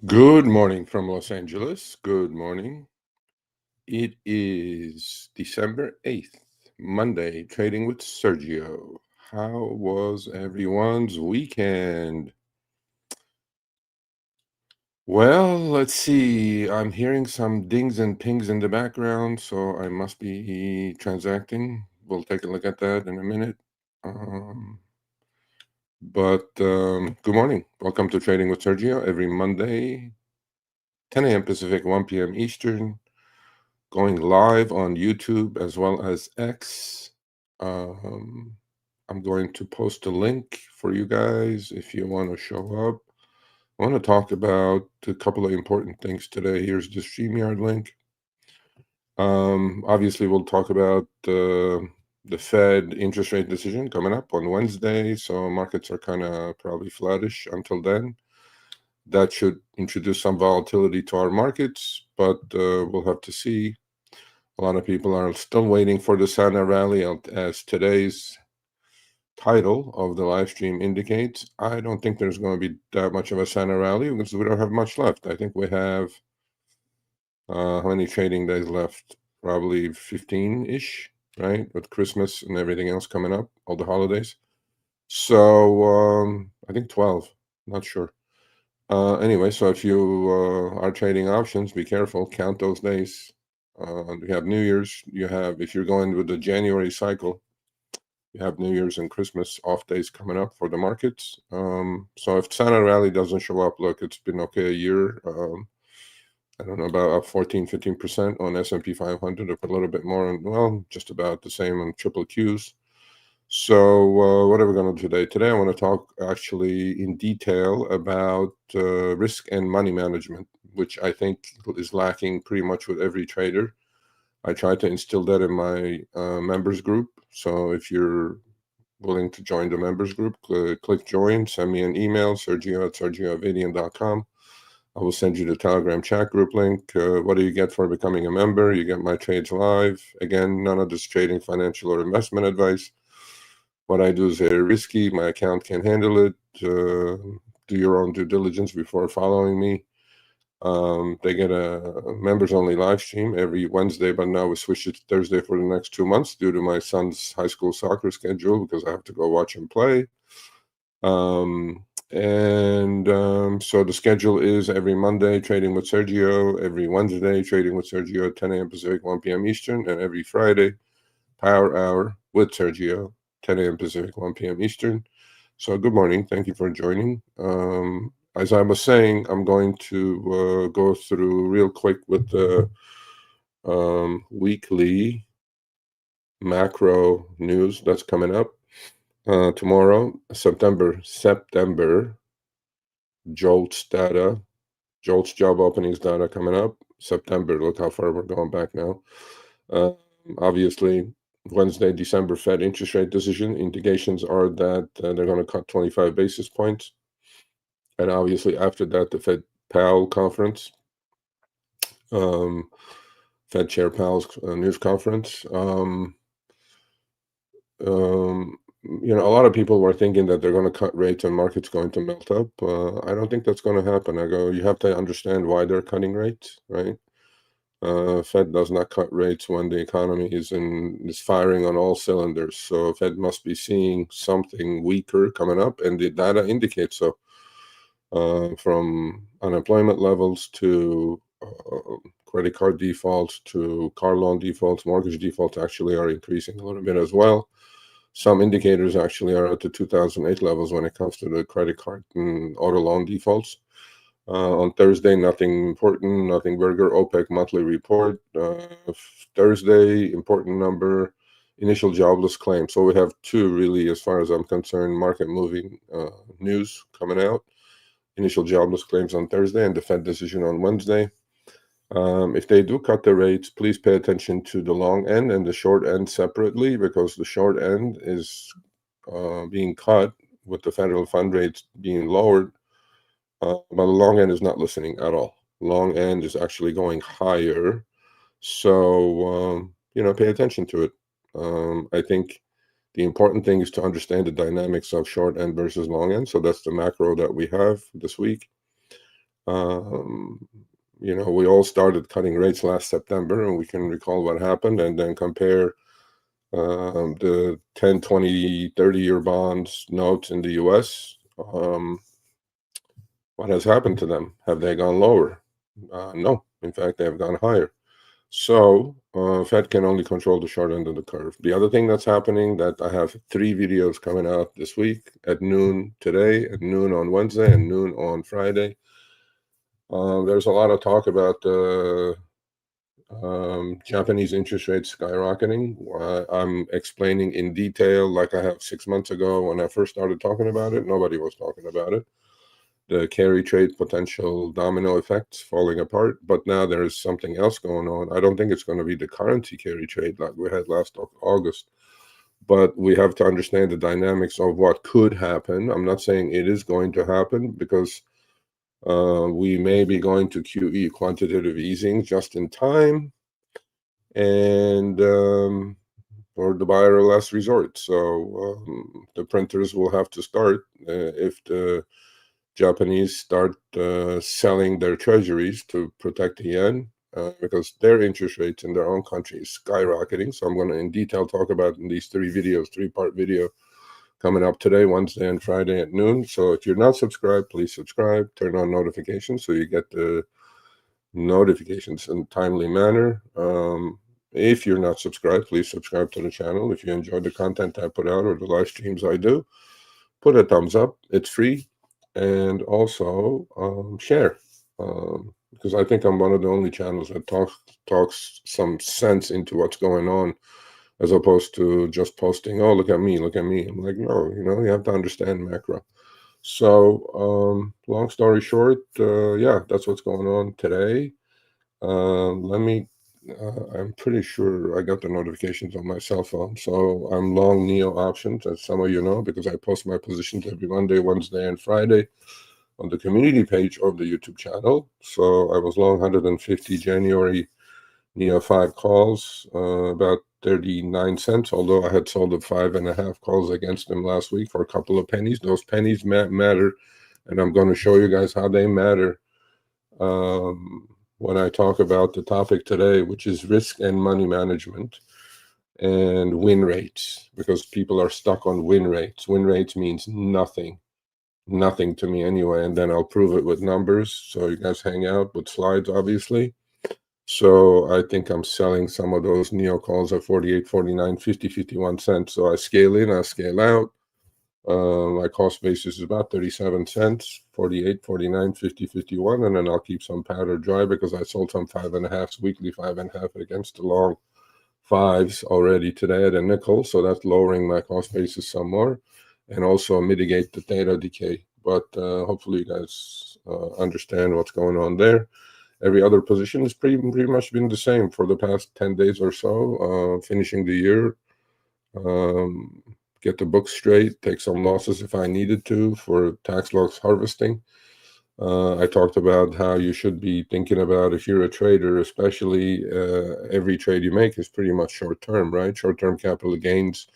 Good morning from Los Angeles. Good morning. It is December 8th, Monday, trading with Sergio. How was everyone's weekend? Well, let's see. I'm hearing some dings and pings in the background, so I must be transacting. We'll take a look at that in a minute. Good morning. Welcome to Trading with Sergio every Monday, 10 a.m. Pacific, 1 p.m. Eastern. Going live on YouTube as well as X. I'm going to post a link for you guys if you want to show up. I want to talk about a couple of important things today. Here's the StreamYard link. Obviously, we'll talk about the Fed interest rate decision coming up on Wednesday, so markets are kind of probably flattish until then. That should introduce some volatility to our markets, but we'll have to see. A lot of people are still waiting for the Santa rally, as today's title of the live stream indicates. I don't think there's going to be that much of a Santa rally because we don't have much left. I think we have how many trading days left? Probably 15-ish, right? With Christmas and everything else coming up, all the holidays. So I think 12. Not sure. Anyway, so if you are trading options, be careful. Count those days. You have New Year's. You have, if you're going with the January cycle, you have New Year's and Christmas off days coming up for the markets. So if Santa Rally doesn't show up, look, it's been okay a year. I don't know, about up 14, 15% on S&P 500, up a little bit more, and well, just about the same on triple Qs. So what are we going to do today? Today I want to talk actually in detail about risk and money management, which I think is lacking pretty much with every trader. I try to instill that in my members group. So if you're willing to join the members group, click join, send me an email, sergio@sergioavadian.com. I will send you the Telegram chat group link. What do you get for becoming a member? You get my trades live. Again, none of this trading, financial, or investment advice. What I do is very risky. My account can handle it. Do your own due diligence before following me. They get a members-only live stream every Wednesday, but now we switched it to Thursday for the next 2 months due to my son's high school soccer schedule because I have to go watch him play. So the schedule is every Monday, Trading with Sergio, every Wednesday, Trading with Sergio at 10 a.m. Pacific, 1 p.m. Eastern, and every Friday, Power Hour with Sergio, 10 a.m. Pacific, 1 p.m. Eastern. So good morning. Thank you for joining. As I was saying, I'm going to go through real quick with the weekly macro news that's coming up. Tomorrow, September JOLTS data, JOLTS job openings data coming up. September, look how far we're going back now. Obviously, Wednesday, December Fed interest rate decision indications are that they're going to cut 25 basis points. And obviously, after that, the Fed Powell conference, Fed Chair Powell's news conference. A lot of people were thinking that they're going to cut rates and market's going to melt up. I don't think that's going to happen. You have to understand why they're cutting rates, right? Fed does not cut rates when the economy is firing on all cylinders. So Fed must be seeing something weaker coming up, and the data indicates so. From unemployment levels to credit card defaults to car loan defaults, mortgage defaults actually are increasing a little bit as well. Some indicators actually are at the 2008 levels when it comes to the credit card and auto loan defaults. On Thursday, nothing important, nothing burger. OPEC monthly report. Thursday, important number, initial jobless claim. So we have two really, as far as I'm concerned, market moving news coming out. Initial jobless claims on Thursday and the Fed decision on Wednesday. If they do cut the rates, please pay attention to the long end and the short end separately, because the short end is being cut with the federal fund rates being lowered, but the long end is not listening at all. Long end is actually going higher. So, pay attention to it. I think the important thing is to understand the dynamics of short end versus long end. So that's the macro that we have this week. You know, we all started cutting rates last September, and we can recall what happened, and then compare the 10, 20, 30-year bonds notes in the US. What has happened to them? Have they gone lower? No. In fact, they have gone higher. So Fed can only control the short end of the curve. The other thing that's happening, that I have 3 videos coming out this week at noon today, at noon on Wednesday, and noon on Friday. There's a lot of talk about Japanese interest rates skyrocketing. I'm explaining in detail, like I have 6 months ago when I first started talking about it. Nobody was talking about it. The carry trade potential domino effects falling apart, but now there is something else going on. I don't think it's going to be the currency carry trade like we had last August, but we have to understand the dynamics of what could happen. I'm not saying it is going to happen, because we may be going to QE, quantitative easing, just in time, and or the buyer of last resort. So the printers will have to start if the Japanese start selling their treasuries to protect the yen, because their interest rates in their own country is skyrocketing. So I'm going to in detail talk about in these 3 videos, 3-part video coming up today, Wednesday and Friday at noon. So if you're not subscribed, please subscribe, turn on notifications so you get the notifications in a timely manner. If you're not subscribed, please subscribe to the channel. If you enjoy the content I put out or the live streams I do, put a thumbs up. It's free. And also share, because I think I'm one of the only channels that talks some sense into what's going on, as opposed to just posting, oh, look at me, look at me. I'm like, no, you know, you have to understand macro. So long story short, yeah, that's what's going on today. I'm pretty sure I got the notifications on my cell phone. So I'm long NEO options, as some of you know, because I post my positions every Monday, Wednesday, and Friday on the community page of the YouTube channel. So I was long 150 January NEO 5 calls, about 39 cents, although I had sold the 5.5 calls against them last week for a couple of pennies. Those pennies matter, and I'm going to show you guys how they matter when I talk about the topic today, which is risk and money management and win rates, because people are stuck on win rates. Win rates means nothing to me anyway, and then I'll prove it with numbers. So you guys hang out with slides, obviously. So I think I'm selling some of those NEO calls at 48, 49, 50, 51 cents. So I scale in, I scale out. My cost basis is about 37 cents, 48, 49, 50, 51, and then I'll keep some powder dry because I sold some 5.5s, weekly 5.5 against the long 5s already today at a nickel. So that's lowering my cost basis some more, and also mitigate the theta decay. But hopefully you guys understand what's going on there. Every other position has pretty much been the same for the past 10 days or so, finishing the year. Get the books straight, take some losses if I needed to for tax loss harvesting. I talked about how you should be thinking about, if you're a trader, especially every trade you make is pretty much short-term, right? Short-term capital gains,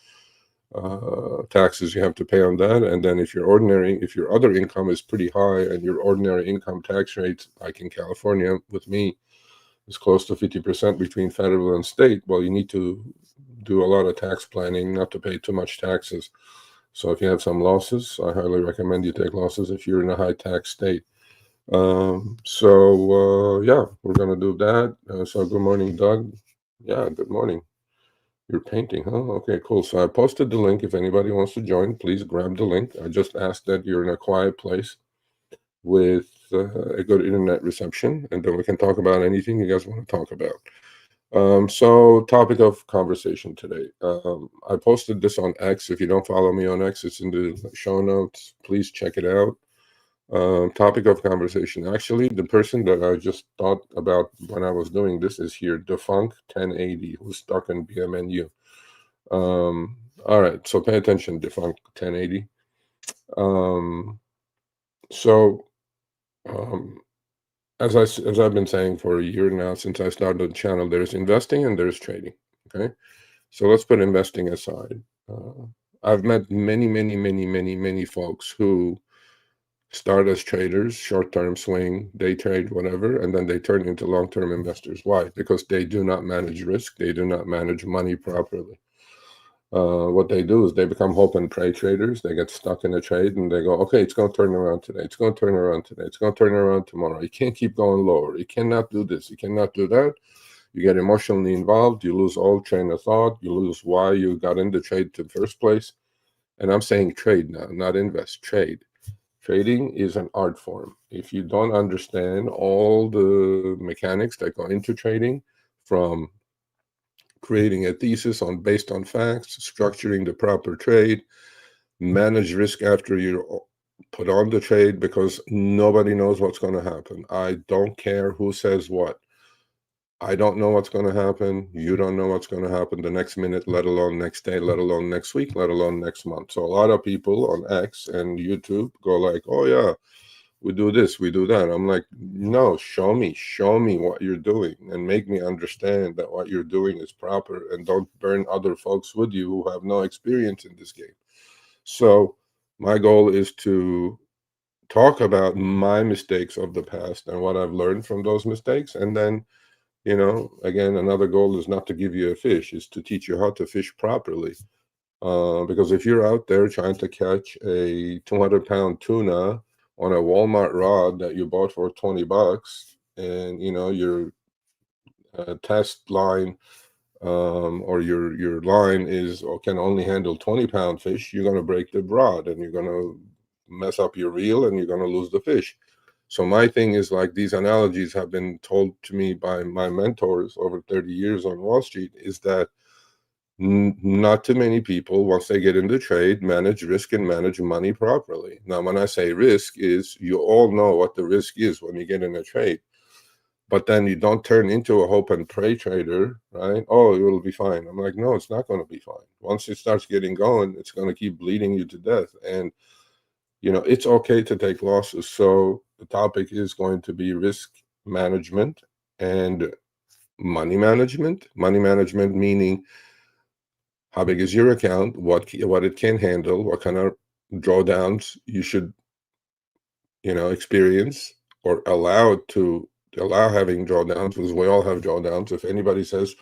taxes you have to pay on that. And then if your other income is pretty high and your ordinary income tax rate, like in California with me, is close to 50% between federal and state, well, you need to do a lot of tax planning not to pay too much taxes. So if you have some losses, I highly recommend you take losses if you're in a high tax state. Yeah, we're gonna do that. So good morning, Doug. Yeah, good morning. You're painting, huh? Okay, cool. So I posted the link. If anybody wants to join, please grab the link. I just ask that you're in a quiet place with a good internet reception, and then we can talk about anything you guys want to talk about. So topic of conversation today. I posted this on X. If you don't follow me on X, it's in the show notes. Please check it out. Topic of conversation. Actually, the person that I just thought about when I was doing this is here, Defunk 1080, who's stuck in BMNU. All right, so pay attention, Defunk 1080. As I've been saying for a year now, since I started the channel, there's investing and there's trading. Okay, so let's put investing aside. I've met many folks who start as traders, short-term swing, day trade, whatever, and then they turn into long-term investors. Why? Because they do not manage risk. They do not manage money properly. What they do is they become hope and pray traders. They get stuck in a trade and they go, okay, it's going to turn around today. It's going to turn around today. It's going to turn around tomorrow. You can't keep going lower. You cannot do this. You cannot do that. You get emotionally involved. You lose all train of thought. You lose why you got in the trade to the first place. And I'm saying trade now, not invest, trade. Trading is an art form. If you don't understand all the mechanics that go into trading, from creating a thesis based on facts, structuring the proper trade, manage risk after you put on the trade, because nobody knows what's going to happen. I don't care who says what. I don't know what's going to happen. You don't know what's going to happen the next minute, let alone next day, let alone next week, let alone next month. So a lot of people on X and YouTube go like, oh yeah, we do this, we do that. I'm like, no, show me what you're doing and make me understand that what you're doing is proper, and don't burn other folks with you who have no experience in this game. So my goal is to talk about my mistakes of the past and what I've learned from those mistakes. And then, again, another goal is not to give you a fish, is to teach you how to fish properly. Because if you're out there trying to catch a 200-pound tuna on a Walmart rod that you bought for 20 bucks, and your test line or your line is or can only handle 20-pound fish, you're going to break the rod and you're going to mess up your reel and you're going to lose the fish. So my thing is, like, these analogies have been told to me by my mentors over 30 years on Wall Street, is that not too many people, once they get into trade, manage risk and manage money properly. Now, when I say risk, is you all know what the risk is when you get in a trade, but then you don't turn into a hope and pray trader, right? Oh, it will be fine. I'm like, no, it's not going to be fine. Once it starts getting going, it's going to keep bleeding you to death. And it's okay to take losses. So the topic is going to be risk management and money management. Money management meaning, how big is your account? What it can handle? What kind of drawdowns you should, experience or allow having drawdowns, because we all have drawdowns. If anybody says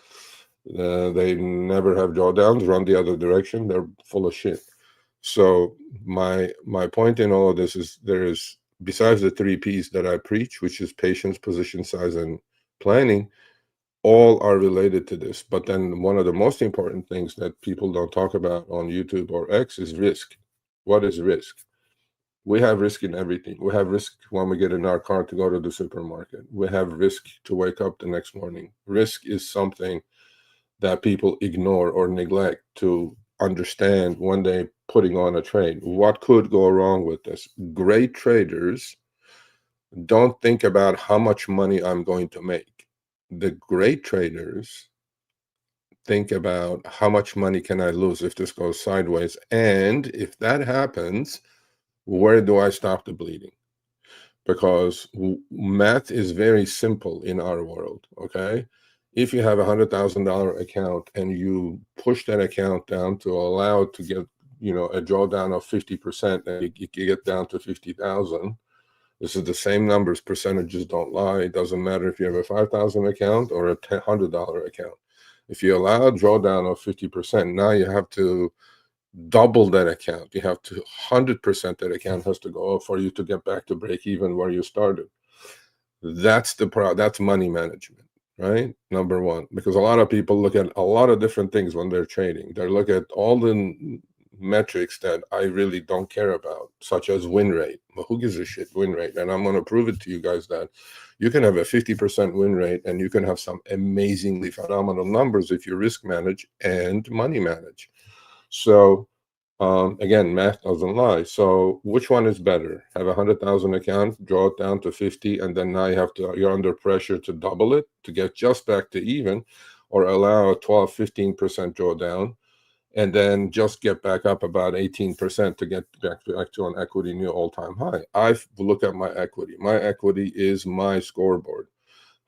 they never have drawdowns, run the other direction, they're full of shit. So my point in all of this is, there is, besides the 3 P's that I preach, which is patience, position size, and planning, all are related to this. But then one of the most important things that people don't talk about on YouTube or X is risk. What is risk? We have risk in everything. We have risk when we get in our car to go to the supermarket. We have risk to wake up the next morning. Risk is something that people ignore or neglect to understand when they're putting on a trade. What could go wrong with this? Great traders don't think about how much money I'm going to make. The great traders think about how much money can I lose if this goes sideways, and if that happens, where do I stop the bleeding? Because math is very simple in our world, okay? If you have $100,000 account and you push that account down to allow it to get, a drawdown of 50%, and you get down to 50,000, this is the same numbers, percentages don't lie. It doesn't matter if you have a 5,000 account or a $100 account. If you allow a drawdown of 50%, now you have to double that account. You have to 100% that account has to go up for you to get back to break even where you started. That's that's money management, right? Number one, because a lot of people look at a lot of different things when they're trading. They look at all the metrics that I really don't care about, such as win rate. Well, who gives a shit win rate? And I'm going to prove it to you guys that you can have a 50% win rate and you can have some amazingly phenomenal numbers if you risk manage and money manage. So again, math doesn't lie. So which one is better? Have 100,000 account, draw it down to 50, and then now you're under pressure to double it to get just back to even, or allow a 12-15% drawdown and then just get back up about 18% to get back to an equity new all-time high. I look at my equity. My equity is my scoreboard.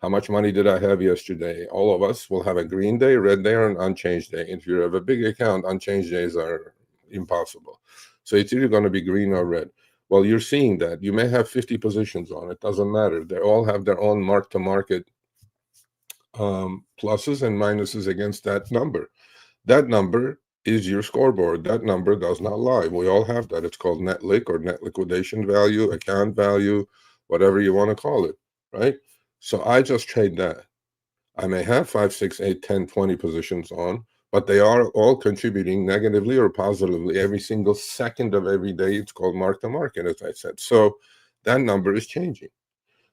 How much money did I have yesterday? All of us will have a green day, red day, or an unchanged day. If you have a big account, unchanged days are impossible. So it's either going to be green or red. Well, you're seeing that. You may have 50 positions on. It doesn't matter. They all have their own mark-to-market pluses and minuses against that number. That number is your scoreboard. That number does not lie. We all have that. It's called net liq or net liquidation value, account value, whatever you want to call it, right? So I just trade that. I may have 5, 6, 8, 10, 20 positions on, but they are all contributing negatively or positively every single second of every day. It's called mark to market, as I said. So that number is changing.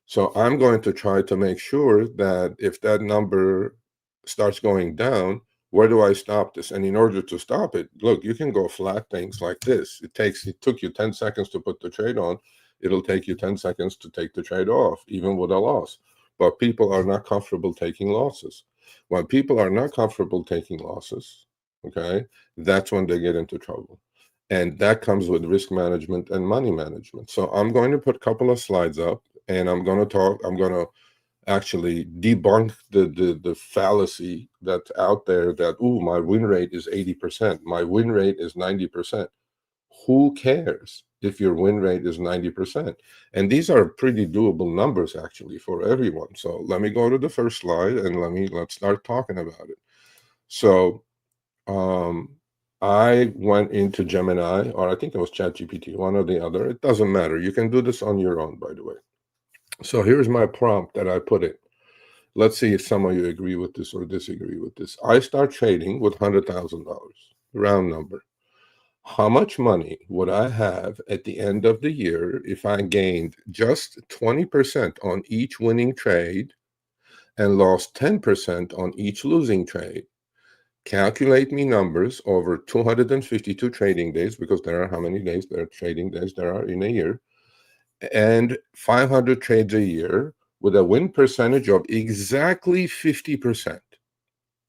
So I'm going to try to make sure that if that number starts going down, where do I stop this? And in order to stop it, look, you can go flat things like this. It took you 10 seconds to put the trade on. It'll take you 10 seconds to take the trade off, even with a loss. But people are not comfortable taking losses. When people are not comfortable taking losses, okay, that's when they get into trouble. And that comes with risk management and money management. So I'm going to put a couple of slides up, and I'm going to actually debunk the fallacy that's out there that, ooh, my win rate is 80%, my win rate is 90%. Who cares if your win rate is 90%? And these are pretty doable numbers actually for everyone. So let me go to the first slide and let's start talking about it. So I went into Gemini, or I think it was ChatGPT, one or the other. It doesn't matter. You can do this on your own, by the way. So here's my prompt that I put in. Let's see if some of you agree with this or disagree with this. I start trading with $100,000, round number. How much money would I have at the end of the year if I gained just 20% on each winning trade and lost 10% on each losing trade? Calculate me numbers over 252 trading days, because there are how many days there are trading days there are in a year, and 500 trades a year with a win percentage of exactly 50%.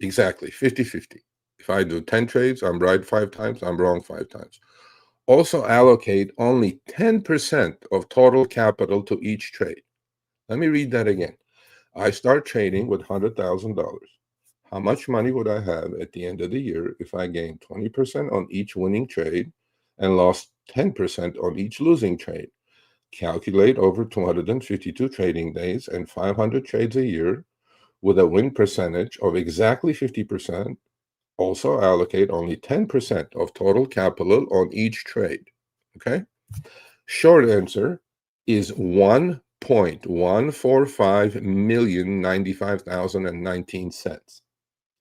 Exactly 50-50. If I do 10 trades, I'm right 5 times, I'm wrong 5 times. Also allocate only 10% of total capital to each trade. Let me read that again. I start trading with $100,000. How much money would I have at the end of the year if I gained 20% on each winning trade and lost 10% on each losing trade? Calculate over 252 trading days and 500 trades a year with a win percentage of exactly 50%. Also allocate only 10% of total capital on each trade. Okay? Short answer is 1.145,095,019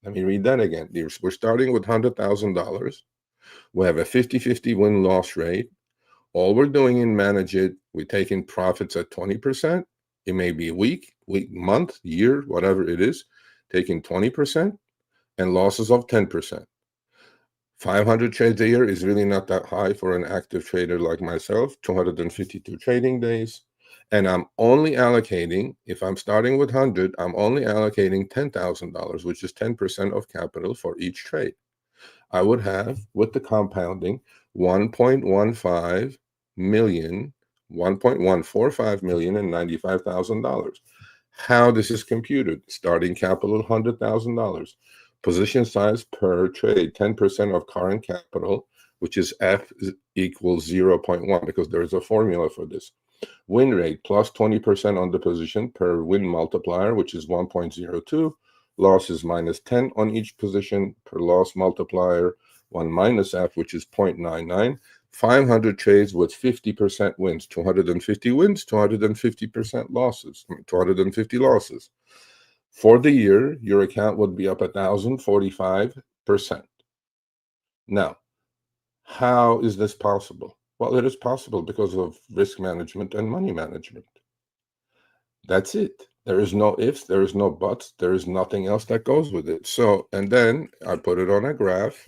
Let me read that again. We're starting with $100,000. We have a 50-50 win-loss rate. All we're doing in manage it, we're taking profits at 20%. It may be a week, month, year, whatever it is, taking 20% and losses of 10%. 500 trades a year is really not that high for an active trader like myself, 252 trading days. And I'm only allocating, if I'm starting with 100, I'm only allocating $10,000, which is 10% of capital for each trade. I would have, with the compounding, 1.15 million, 1.145 million and $95,000. How this is computed: starting capital $100,000, position size per trade 10% of current capital, which is F equals 0.1, because there is a formula for this. Win rate plus 20% on the position per win multiplier, which is 1.02. Losses minus 10 on each position per loss multiplier, 1 minus F, which is 0.99. 500 trades with 50% wins, 250 wins, 250% losses, 250 losses. For the year, your account would be up 1,045%. Now, how is this possible? Well, it is possible because of risk management and money management. That's it. There is no ifs, there is no buts, there is nothing else that goes with it. So, and then I put it on a graph.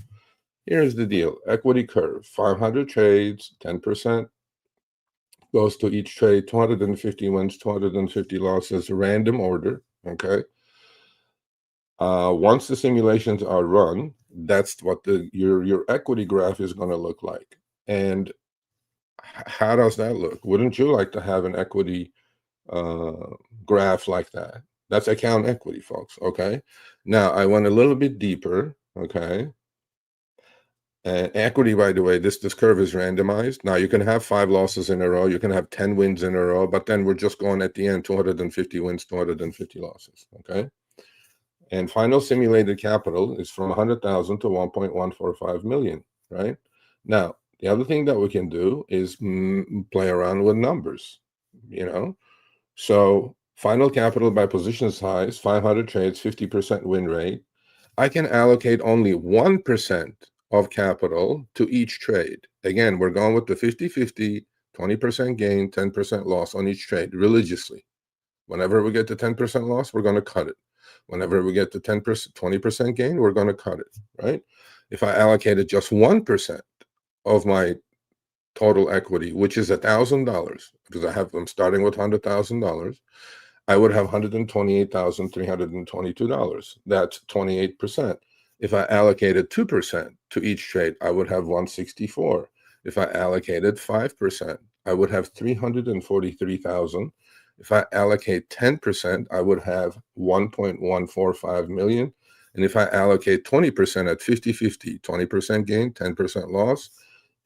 Here's the deal. Equity curve, 500 trades, 10% goes to each trade, 250 wins, 250 losses, random order, okay? Once the simulations are run, that's what your equity graph is going to look like. And how does that look? Wouldn't you like to have an equity graph like that? That's account equity, folks. Okay. Now I went a little bit deeper. Okay. Equity, by the way, this curve is randomized. Now, you can have 5 losses in a row. You can have 10 wins in a row, but then we're just going at the end, 250 wins, 250 losses, okay? And final simulated capital is from 100,000 to 1.145 million, right? Now, the other thing that we can do is play around with numbers, you know? So final capital by position size, 500 trades, 50% win rate. I can allocate only 1% of capital to each trade. Again, we're going with the 50-50, 20% gain, 10% loss on each trade religiously. Whenever we get to 10% loss, we're going to cut it. Whenever we get to 10%, 20% gain, we're going to cut it, right? If I allocated just 1% of my total equity, which is $1,000, because I'm starting with $100,000, I would have $128,322. That's 28%. If I allocated 2% to each trade, I would have 164. If I allocated 5%, I would have 343,000. If I allocate 10%, I would have 1.145 million. And if I allocate 20% at 50-50, 20% gain, 10% loss,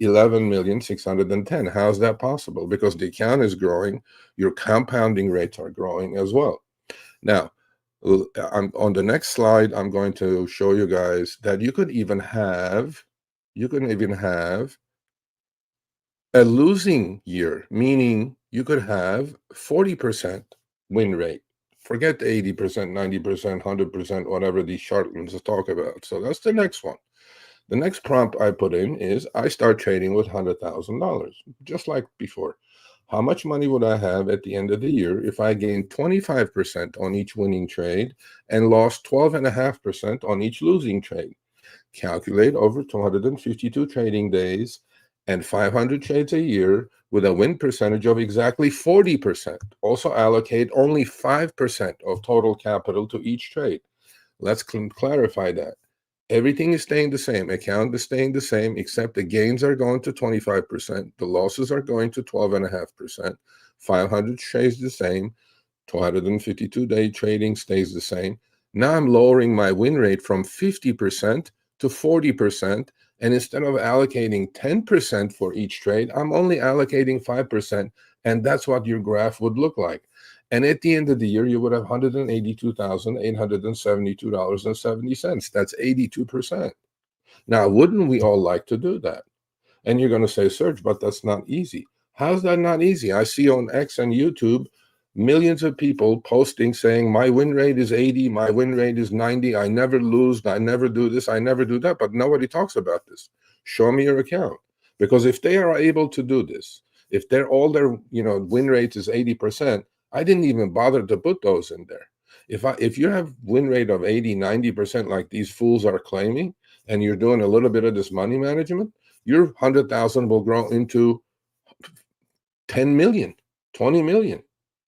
11,610,000. How's that possible? Because the account is growing, your compounding rates are growing as well. Now, on the next slide, I'm going to show you guys that you can even have a losing year, meaning you could have 40% win rate. Forget the 80%, 90%, 100%, whatever these charlatans talk about. So that's the next one. The next prompt I put in is I start trading with $100,000, just like before. How much money would I have at the end of the year if I gained 25% on each winning trade and lost 12.5% on each losing trade? Calculate over 252 trading days and 500 trades a year with a win percentage of exactly 40%. Also allocate only 5% of total capital to each trade. Let's clarify that. Everything is staying the same. Account is staying the same, except the gains are going to 25%. The losses are going to 12.5%. 500 stays the same. 252-day trading stays the same. Now I'm lowering my win rate from 50% to 40%. And instead of allocating 10% for each trade, I'm only allocating 5%. And that's what your graph would look like. And at the end of the year, you would have $182,872.70. That's 82%. Now, wouldn't we all like to do that? And you're going to say, Serge, but that's not easy. How's that not easy? I see on X and YouTube millions of people posting saying, my win rate is 80, my win rate is 90, I never lose, I never do this, I never do that. But nobody talks about this. Show me your account. Because if they are able to do this, if they're all their win rate is 80%, I didn't even bother to put those in there. If you have win rate of 80, 90% like these fools are claiming, and you're doing a little bit of this money management, your 100,000 will grow into 10 million, 20 million,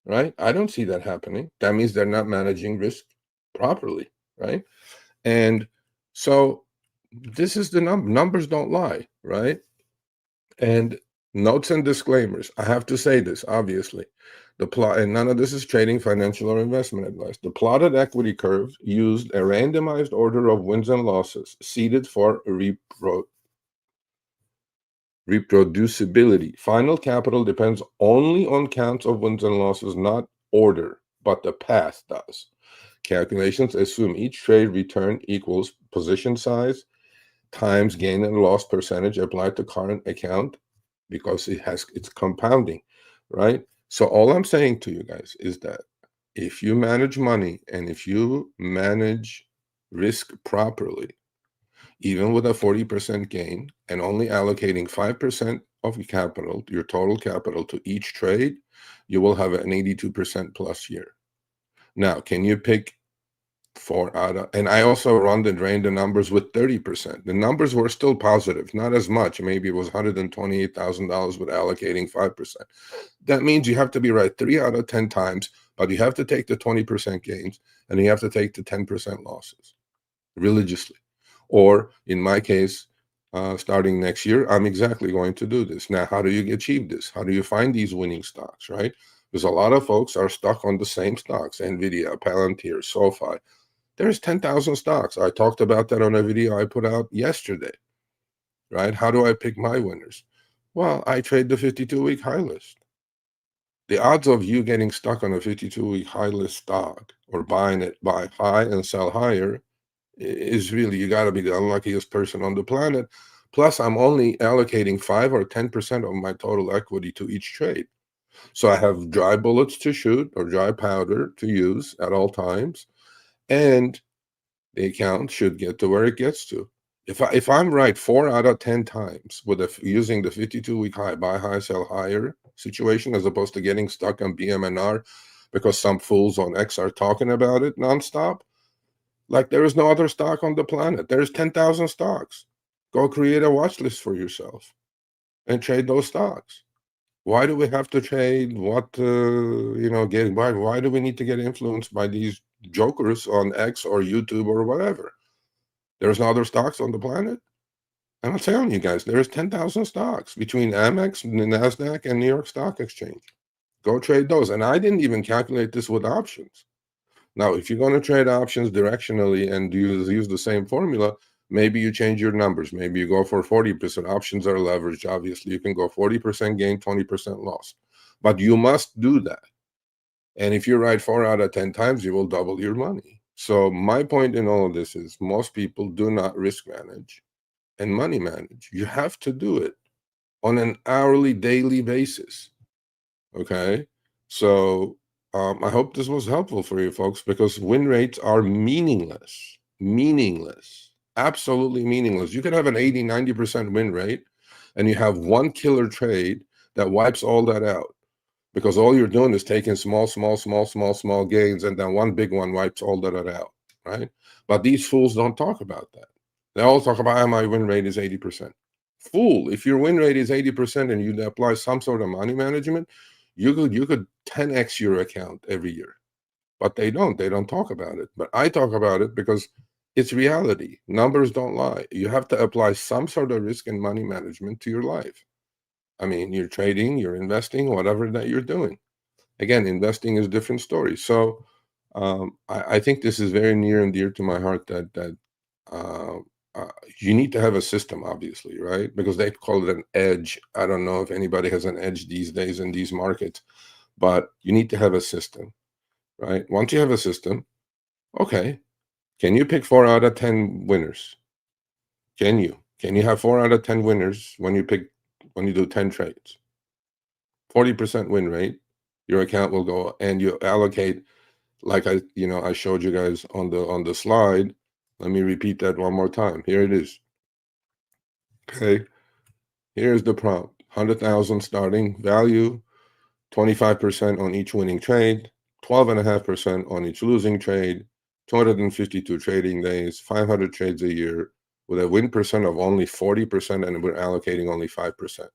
right? I don't see that happening. That means they're not managing risk properly, right? And so this is the numbers don't lie, right? And notes and disclaimers. I have to say this, obviously. The plot, and none of this is trading, financial, or investment advice. The plotted equity curve used a randomized order of wins and losses, seeded for reproducibility. Final capital depends only on counts of wins and losses, not order, but the path does. Calculations assume each trade return equals position size times gain and loss percentage applied to current account, because it's compounding, right? So all I'm saying to you guys is that if you manage money and if you manage risk properly, even with a 40% gain and only allocating 5% of your capital, your total capital, to each trade, you will have an 82% plus year. Now, can you pick 4 out of, and I also run the numbers with 30%. The numbers were still positive, not as much. Maybe it was $128,000 with allocating 5%. That means you have to be right 3 out of 10 times, but you have to take the 20% gains and you have to take the 10% losses religiously. Or in my case, starting next year, I'm exactly going to do this. Now, how do you achieve this? How do you find these winning stocks, right? Because a lot of folks are stuck on the same stocks, NVIDIA, Palantir, SoFi. There's 10,000 stocks. I talked about that on a video I put out yesterday, right? How do I pick my winners? Well, I trade the 52-week high list. The odds of you getting stuck on a 52-week high list stock or buying it buy high and sell higher is really, you got to be the unluckiest person on the planet. Plus, I'm only allocating 5 or 10% of my total equity to each trade. So I have dry bullets to shoot or dry powder to use at all times. And the account should get to where it gets to. If I'm right 4 out of 10 times with using the 52-week high, buy high, sell higher situation, as opposed to getting stuck on BMNR because some fools on X are talking about it nonstop, like there is no other stock on the planet. There's 10,000 stocks. Go create a watch list for yourself and trade those stocks. Why do we have to trade what, why do we need to get influenced by these jokers on X or YouTube or whatever? There's no other stocks on the planet. I'm telling you guys, there's 10,000 stocks between Amex, the NASDAQ, and New York Stock Exchange. Go trade those. And I didn't even calculate this with options. Now, if you're going to trade options directionally and use the same formula, maybe you change your numbers. Maybe you go for 40%. Options are leveraged. Obviously, you can go 40% gain, 20% loss. But you must do that. And if you're right 4 out of 10 times, you will double your money. So my point in all of this is most people do not risk manage and money manage. You have to do it on an hourly, daily basis. Okay? So I hope this was helpful for you folks, because win rates are meaningless. Meaningless. Absolutely meaningless. You could have an 80, 90% win rate, and you have one killer trade that wipes all that out, because all you're doing is taking small gains, and then one big one wipes all that out, right? But these fools don't talk about that. They all talk about how my win rate is 80%. Fool, if your win rate is 80% and you apply some sort of money management, you could 10x your account every year. But they don't talk about it. But I talk about it because it's reality. Numbers don't lie. You have to apply some sort of risk and money management to your life. I mean, you're trading, you're investing, whatever that you're doing. Again, investing is a different story. So I think this is very near and dear to my heart, that you need to have a system, obviously, right? Because they call it an edge. I don't know if anybody has an edge these days in these markets, but you need to have a system, right? Once you have a system, okay, can you pick 4 out of 10 winners? Can you have 4 out of 10 winners when you do 10 trades? 40% win rate, your account will go, and you allocate, like I showed you guys on the slide. Let me repeat that one more time. Here it is. Okay, here's the prompt. 100,000 starting value, 25% on each winning trade, 12.5% on each losing trade, 252 trading days, 500 trades a year, with a win percent of only 40%, and we're allocating only 5%.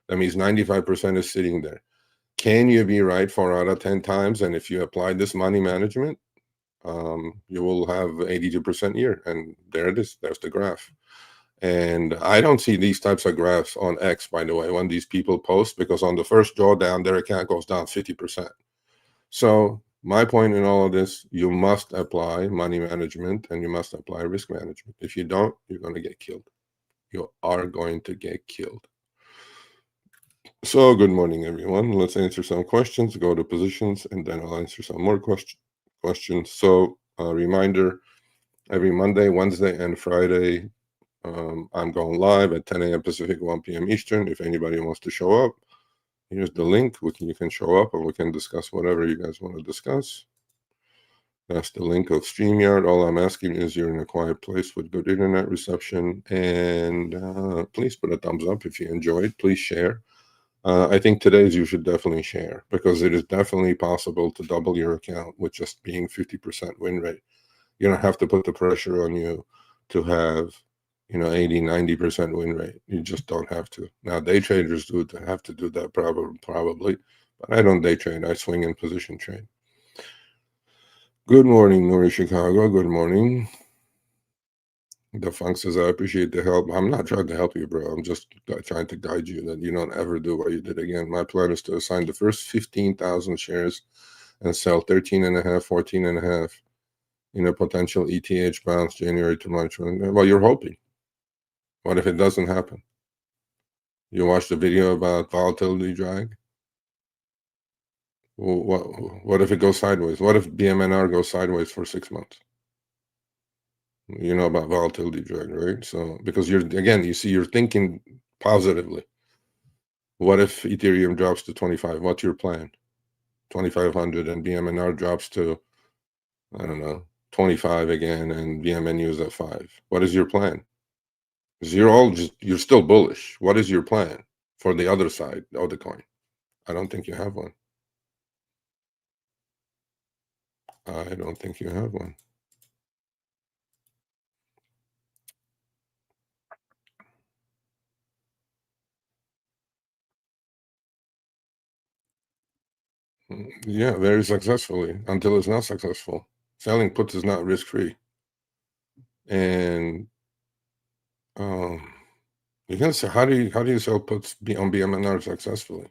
That means 95% is sitting there. Can you be right 4 out of 10 times? And if you apply this money management, you will have 82% year. And there it is. There's the graph. And I don't see these types of graphs on X, by the way, when these people post, because on the first drawdown, their account goes down 50%. So my point in all of this, you must apply money management and you must apply risk management. If you don't, you're going to get killed. You are going to get killed. So good morning, everyone. Let's answer some questions, go to positions, and then I'll answer some more questions. So a reminder, every Monday, Wednesday, and Friday, I'm going live at 10 a.m. Pacific, 1 p.m. Eastern. If anybody wants to show up, here's the link. You can show up and we can discuss whatever you guys want to discuss. That's the link of StreamYard. All I'm asking is you're in a quiet place with good internet reception. And please put a thumbs up if you enjoyed. Please share. I think today's you should definitely share, because it is definitely possible to double your account with just being 50% win rate. You don't have to put the pressure on you to have 80, 90% win rate. You just don't have to. Now, day traders do have to do that probably, but I don't day trade. I swing and position trade. Good morning, Nori Chicago. Good morning. The Funk says, I appreciate the help. I'm not trying to help you, bro. I'm just trying to guide you that you don't ever do what you did again. My plan is to assign the first 15,000 shares and sell 13.5, 14.5 in a potential ETH bounce January to March. Well, you're hoping. What if it doesn't happen? You watch the video about volatility drag? What if it goes sideways? What if BMNR goes sideways for 6 months? You know about volatility drag, right? So because you're, again, you see, you're thinking positively. What if Ethereum drops to 25? What's your plan? 2,500 and BMNR drops to, I don't know, 25 again, and BMNU is at 5. What is your plan? Because you're still bullish. What is your plan for the other side of the coin? I don't think you have one. I don't think you have one. Yeah, very successfully, until it's not successful. Selling puts is not risk-free. And you can say, how do you sell puts on BMNR successfully?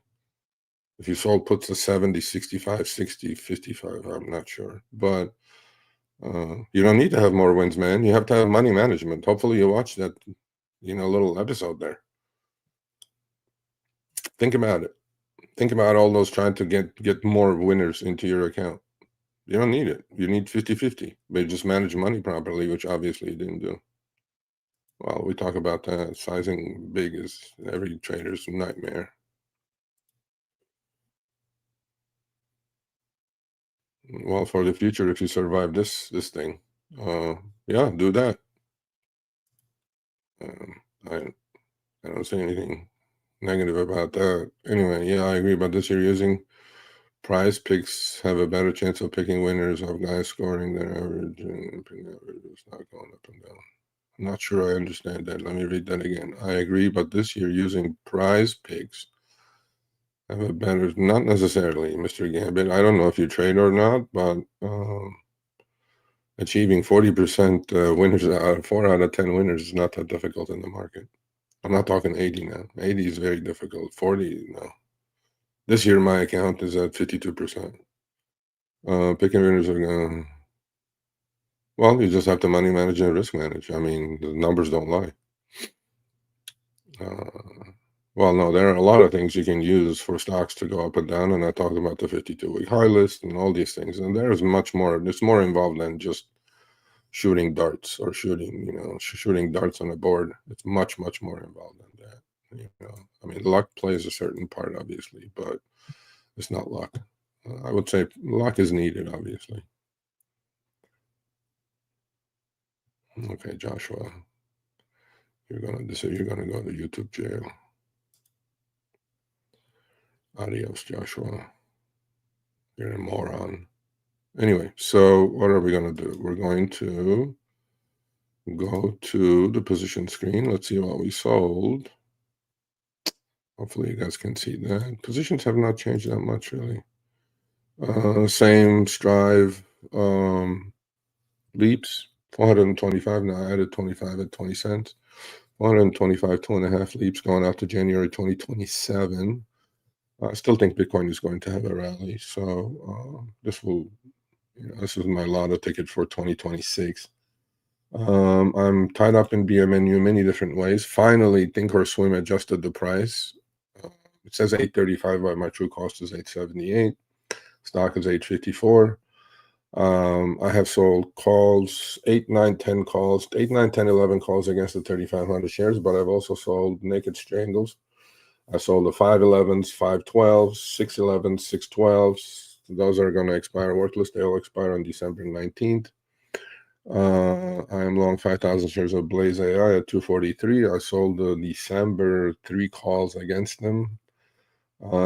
If you sold puts to 70, 65, 60, 55, I'm not sure. But you don't need to have more wins, man. You have to have money management. Hopefully you watch that, little episode there. Think about it. Think about all those trying to get more winners into your account. You don't need it. You need 50-50. But just manage money properly, which obviously you didn't do. Well, we talk about that. Sizing big is every trader's nightmare. Well, for the future, if you survive this thing, yeah, do that. I don't say anything negative about that. Anyway, yeah, I agree about this. You're using prize picks have a better chance of picking winners of guys scoring their average and picking average is not going up and down. I'm not sure I understand that. Let me read that again. I agree, but this year using prize picks have a better, not necessarily, Mr. Gambit. I don't know if you trade or not, but achieving 40% winners out of 4 out of 10 winners is not that difficult in the market. I'm not talking 80 now. 80 is very difficult. 40, no. This year, my account is at 52%. Picking winners are going. Well, you just have to money manage and risk manage. I mean, the numbers don't lie. Well, no, there are a lot of things you can use for stocks to go up and down, and I talked about the 52-week high list and all these things. And there's much more. It's more involved than just shooting darts or shooting darts on a board. It's much, much more involved than that. I mean, luck plays a certain part, obviously, but it's not luck. I would say luck is needed, obviously. Okay, Joshua, you're gonna go to YouTube jail. Adios, Joshua. You're a moron. Anyway, so what are we gonna do? We're going to go to the position screen. Let's see what we sold. Hopefully you guys can see that. Positions have not changed that much, really. Same Strive leaps, 425. Now I added 25 at 20 cents. 425, 2.5 leaps going out to January 2027. I still think Bitcoin is going to have a rally. So this is my lotto ticket for 2026. I'm tied up in BMNU many different ways. Finally, Thinkorswim adjusted the price. It says 835, but my true cost is 878. Stock is 854. I have sold calls, 8, 9, 10 calls, 8, 9, 10, 11 calls against the 3,500 shares, but I've also sold naked strangles. I sold the 511s, 512s, 611s, 612s. Those are going to expire worthless. They'll expire on December 19th. I am long 5,000 shares of Blaze AI at 243. I sold the December 3 calls against them.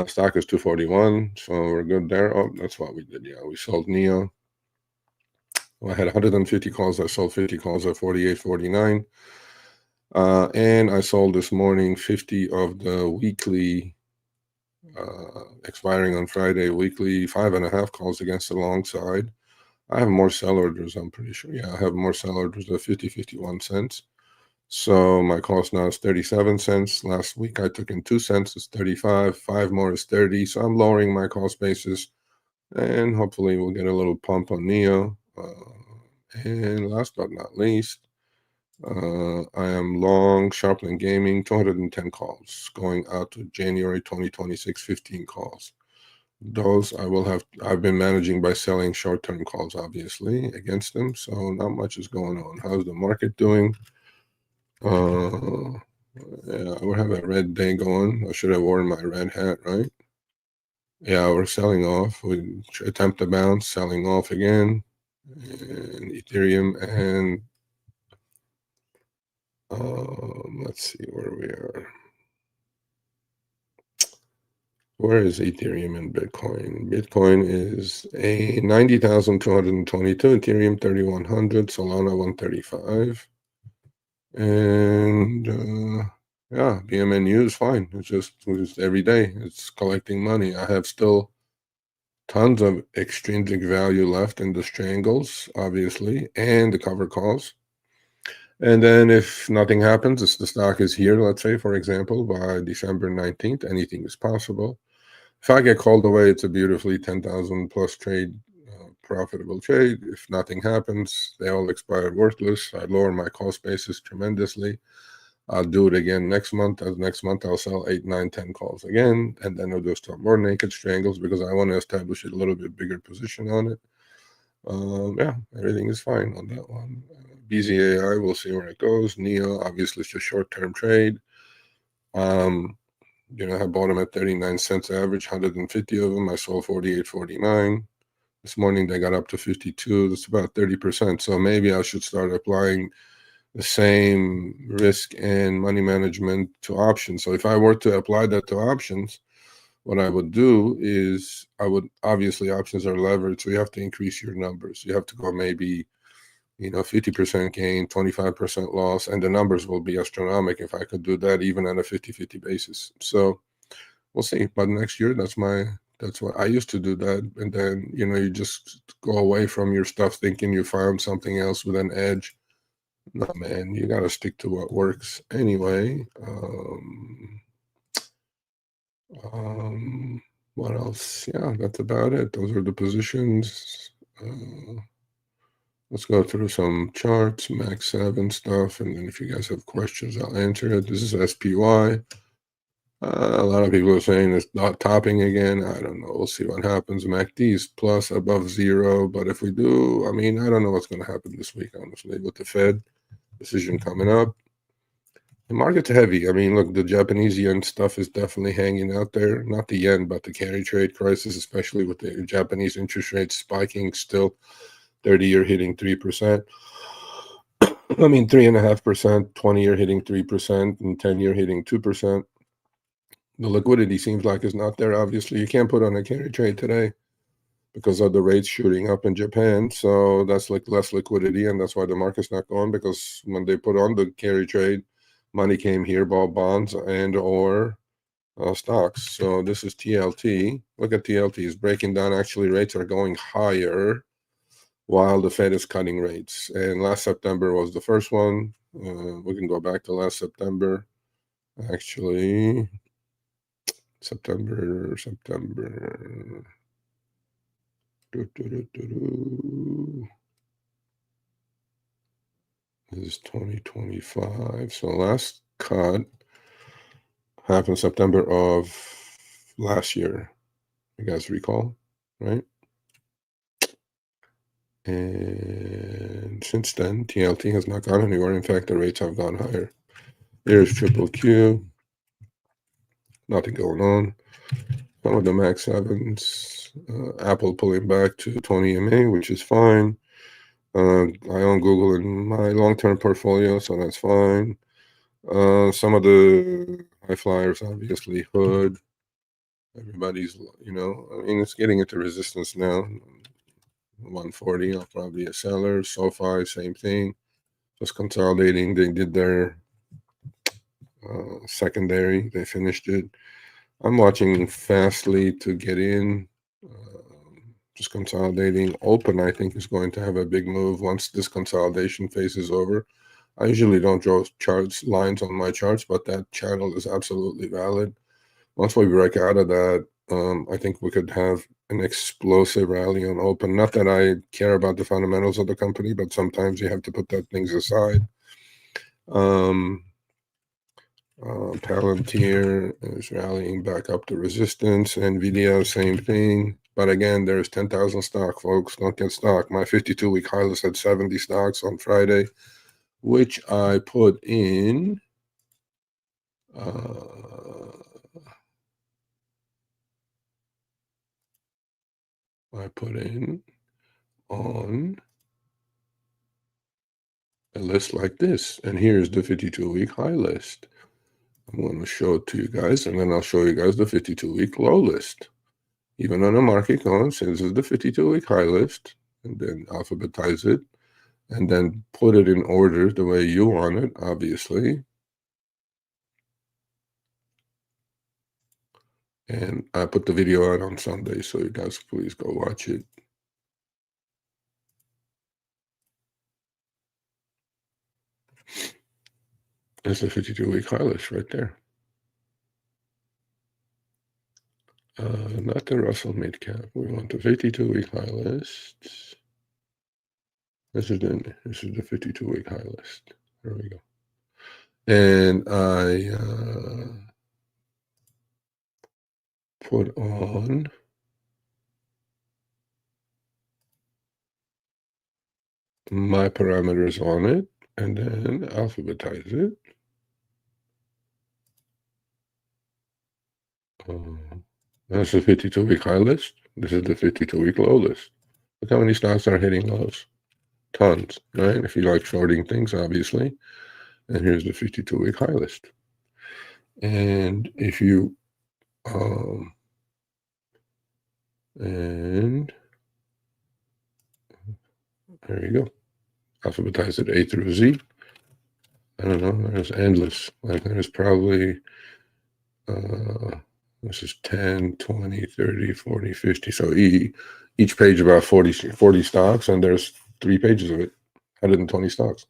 Stock is 241, so we're good there. Oh, that's what we did. Yeah, we sold NEO. I had 150 calls. I sold 50 calls at 48.49. And I sold this morning 50 of the weekly, expiring on Friday, weekly 5.5 calls against the long side. I have more sell orders, I'm pretty sure. Yeah, I have more sell orders at 51 cents. So my cost now is 37 cents. Last week I took in 2 cents, it's 35. 5 more is 30. So I'm lowering my cost basis. And hopefully we'll get a little pump on NEO. And last but not least, I am long Sharpling Gaming, 210 calls, going out to January 2026, 15 calls. Those I've been managing by selling short-term calls, obviously, against them, so not much is going on. How's the market doing? Yeah, I would have a red day going. I should have worn my red hat, right? Yeah, we're selling off. We attempt to bounce, selling off again. And Ethereum and let's see where we are. Where is Ethereum and Bitcoin? Bitcoin is a 90,222, Ethereum 3,100, Solana 135. And yeah, BMNU is fine. It's just every day. It's collecting money. I have still tons of extrinsic value left in the strangles, obviously, and the cover calls. And then if nothing happens, if the stock is here, let's say, for example, by December 19th, anything is possible. If I get called away, it's a beautifully 10,000 plus trade, profitable trade. If nothing happens, they all expired worthless. I lower my cost basis tremendously. I'll do it again next month. As next month, I'll sell 8, 9, 10 calls again, and then I'll do some more naked strangles because I want to establish a little bit bigger position on it. Yeah, everything is fine on that one. BZAI, we'll see where it goes. NEO, obviously, it's a short-term trade. I bought them at 39 cents average, 150 of them. I sold 48.49. This morning they got up to 52. That's about 30%. So maybe I should start applying the same risk and money management to options. So if I were to apply that to options, what I would do is obviously options are levered, so you have to increase your numbers. You have to go maybe 50% gain, 25% loss, and the numbers will be astronomical if I could do that even on a 50-50 basis. So we'll see. But next year, that's what I used to do that. And then, you just go away from your stuff thinking you found something else with an edge. No, man, you got to stick to what works anyway. What else? Yeah, that's about it. Those are the positions. Let's go through some charts, Max 7 stuff, and then if you guys have questions, I'll answer it. This is SPY. A lot of people are saying it's not topping again. I don't know. We'll see what happens. MACD is plus above 0, but if we do, I don't know what's going to happen this week, honestly, with the Fed decision coming up. The market's heavy. Look, the Japanese yen stuff is definitely hanging out there. Not the yen, but the carry trade crisis, especially with the Japanese interest rates spiking still. 30-year hitting 3%. 3.5%, 20-year hitting 3%, and 10-year hitting 2%. The liquidity seems like it's not there. Obviously, you can't put on a carry trade today because of the rates shooting up in Japan. So that's like less liquidity, and that's why the market's not going, because when they put on the carry trade, money came here, bought bonds and or stocks. So this is TLT. Look at TLT. It's breaking down. Actually, rates are going higher while the Fed is cutting rates. And last September was the first one. We can go back to last September. Actually, September. This is 2025. So last cut happened September of last year. You guys recall, right? And since then, TLT has not gone anywhere. In fact, the rates have gone higher. Here's triple Q. Nothing going on. Some of the Max 7s. Apple pulling back to 20 MA, which is fine. I own Google in my long-term portfolio, so that's fine. Some of the high flyers, obviously, Hood. Everybody's, it's getting into resistance now. 140, I'll probably a seller. SoFi, same thing. Just consolidating. They did their secondary. They finished it. I'm watching Fastly to get in. Just consolidating. Open, I think, is going to have a big move once this consolidation phase is over. I usually don't draw lines on my charts, but that channel is absolutely valid. Once we break out of that, I think we could have an explosive rally on Open. Not that I care about the fundamentals of the company, but sometimes you have to put that things aside. Palantir is rallying back up to resistance. NVIDIA, same thing. But again, there's 10,000 stock, folks. Don't get stock. My 52-week high list had 70 stocks on Friday, which I put in. On a list like this. And here's the 52-week high list. I'm going to show it to you guys, and then I'll show you guys the 52-week low list. Even on a market going, so this is the 52-week high list, and then alphabetize it, and then put it in order the way you want it, obviously. And I put the video out on Sunday, so you guys please go watch it. There's the 52-week high list right there. Not the Russell mid-cap. We want the 52-week high list. This is the 52-week high list. There we go. And I put on my parameters on it, and then alphabetize it. That's the 52-week high list. This is the 52-week low list. Look how many stocks are hitting lows. Tons, right? If you like shorting things, obviously. And here's the 52-week high list. And if you, and there you go. Alphabetize it A through Z. I don't know, there's endless. Like there's probably, this is 10, 20, 30, 40, 50. So each page about 40 stocks, and there's 3 pages of it, 120 stocks.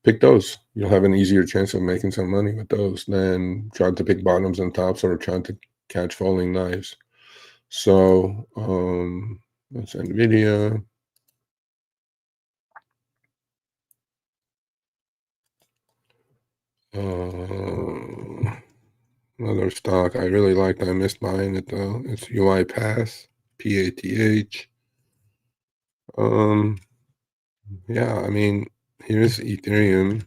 Pick those. You'll have an easier chance of making some money with those than trying to pick bottoms and tops or trying to catch falling knives. So that's NVIDIA. Another stock I really liked. I missed buying it though. It's UiPath, PATH. Yeah, I mean, here's Ethereum.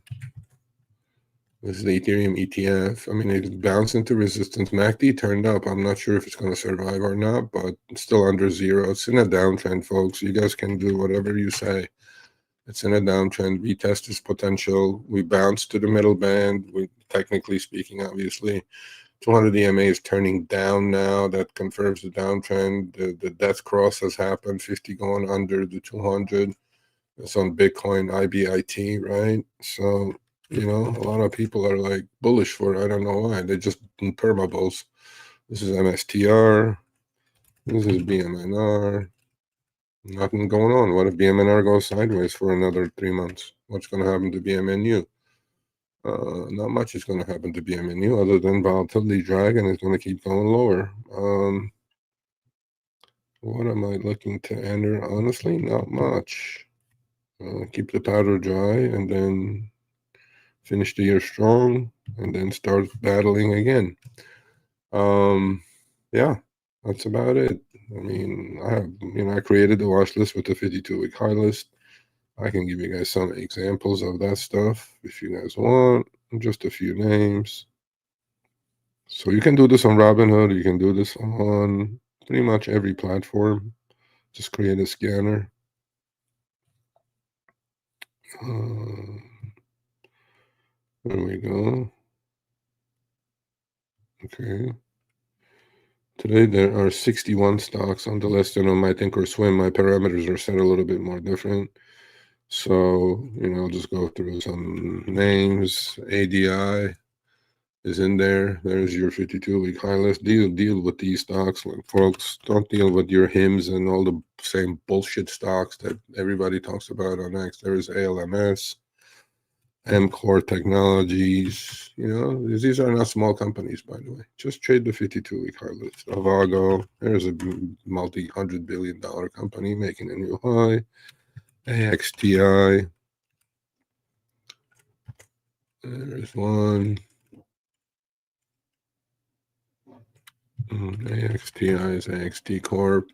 This is the Ethereum ETF. I mean, it bounced into resistance. MACD turned up. I'm not sure if it's going to survive or not, but it's still under 0. It's in a downtrend, folks. You guys can do whatever you say. It's in a downtrend. We test its potential. We bounced to the middle band. We, technically speaking, obviously, 200 EMA is turning down now. That confirms the downtrend. The death cross has happened. 50 going under the 200. It's on Bitcoin, IBIT, right? So, you know, a lot of people are like bullish for it. I don't know why. They're just in permabulls. This is MSTR. This is BMNR. Nothing going on. What if BMNR goes sideways for another 3 months? What's going to happen to BMNU? Not much is going to happen to BMNU other than volatility drag, and it's going to keep going lower. What am I looking to enter? Honestly, not much. Keep the powder dry and then finish the year strong and then start battling again. Yeah, that's about it. I mean, I created the watch list with the 52-week high list. I can give you guys some examples of that stuff if you guys want. Just a few names. So you can do this on Robinhood. You can do this on pretty much every platform. Just create a scanner. There we go. Okay. Today there are 61 stocks on the list, and on my Think or Swim, my parameters are set a little bit more different. So, you know, I'll just go through some names. ADI is in there. There's your 52-week high list. Deal with these stocks, like, folks. Don't deal with your HIMs and all the same bullshit stocks that everybody talks about on X. There is ALMS, MCore Technologies. You know, these are not small companies, by the way. Just trade the 52-week high list. Avago, there's a multi-$100 billion company making a new high. AXTI. There's one. AXTI is AXT Corp.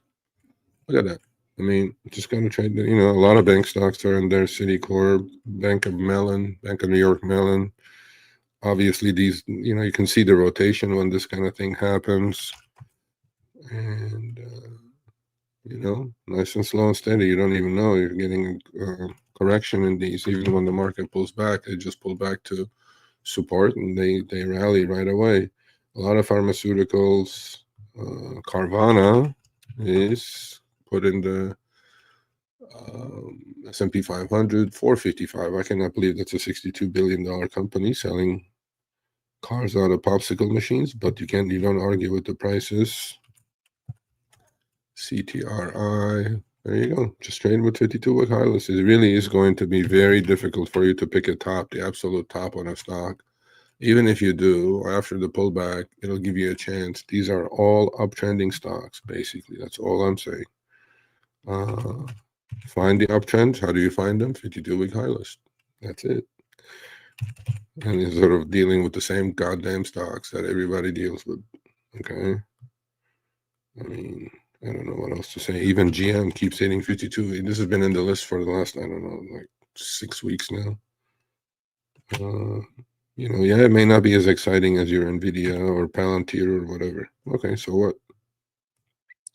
Look at that. I mean, just got to trade. You know, a lot of bank stocks are in there. Citicorp, Bank of Mellon, Bank of New York Mellon. Obviously, these, you know, you can see the rotation when this kind of thing happens. And, you know, nice and slow and steady. You don't even know you're getting a correction in these. Even when the market pulls back, they just pull back to support and they rally right away. A lot of pharmaceuticals. Carvana is put in the S&P 500, 455. I cannot believe that's a $62 billion company selling cars out of popsicle machines, but you don't argue with the prices. CTRI, there you go. Just trading with 52-week high list. It really is going to be very difficult for you to pick a top, the absolute top on a stock. Even if you do, after the pullback, it'll give you a chance. These are all uptrending stocks, basically. That's all I'm saying. Find the uptrends. How do you find them? 52-week high list. That's it. And you're sort of dealing with the same goddamn stocks that everybody deals with. Okay. I mean, I don't know what else to say. Even GM keeps hitting 52. This has been in the list for the last, I don't know, like 6 weeks now. You know, yeah, it may not be as exciting as your NVIDIA or Palantir or whatever. Okay, so what?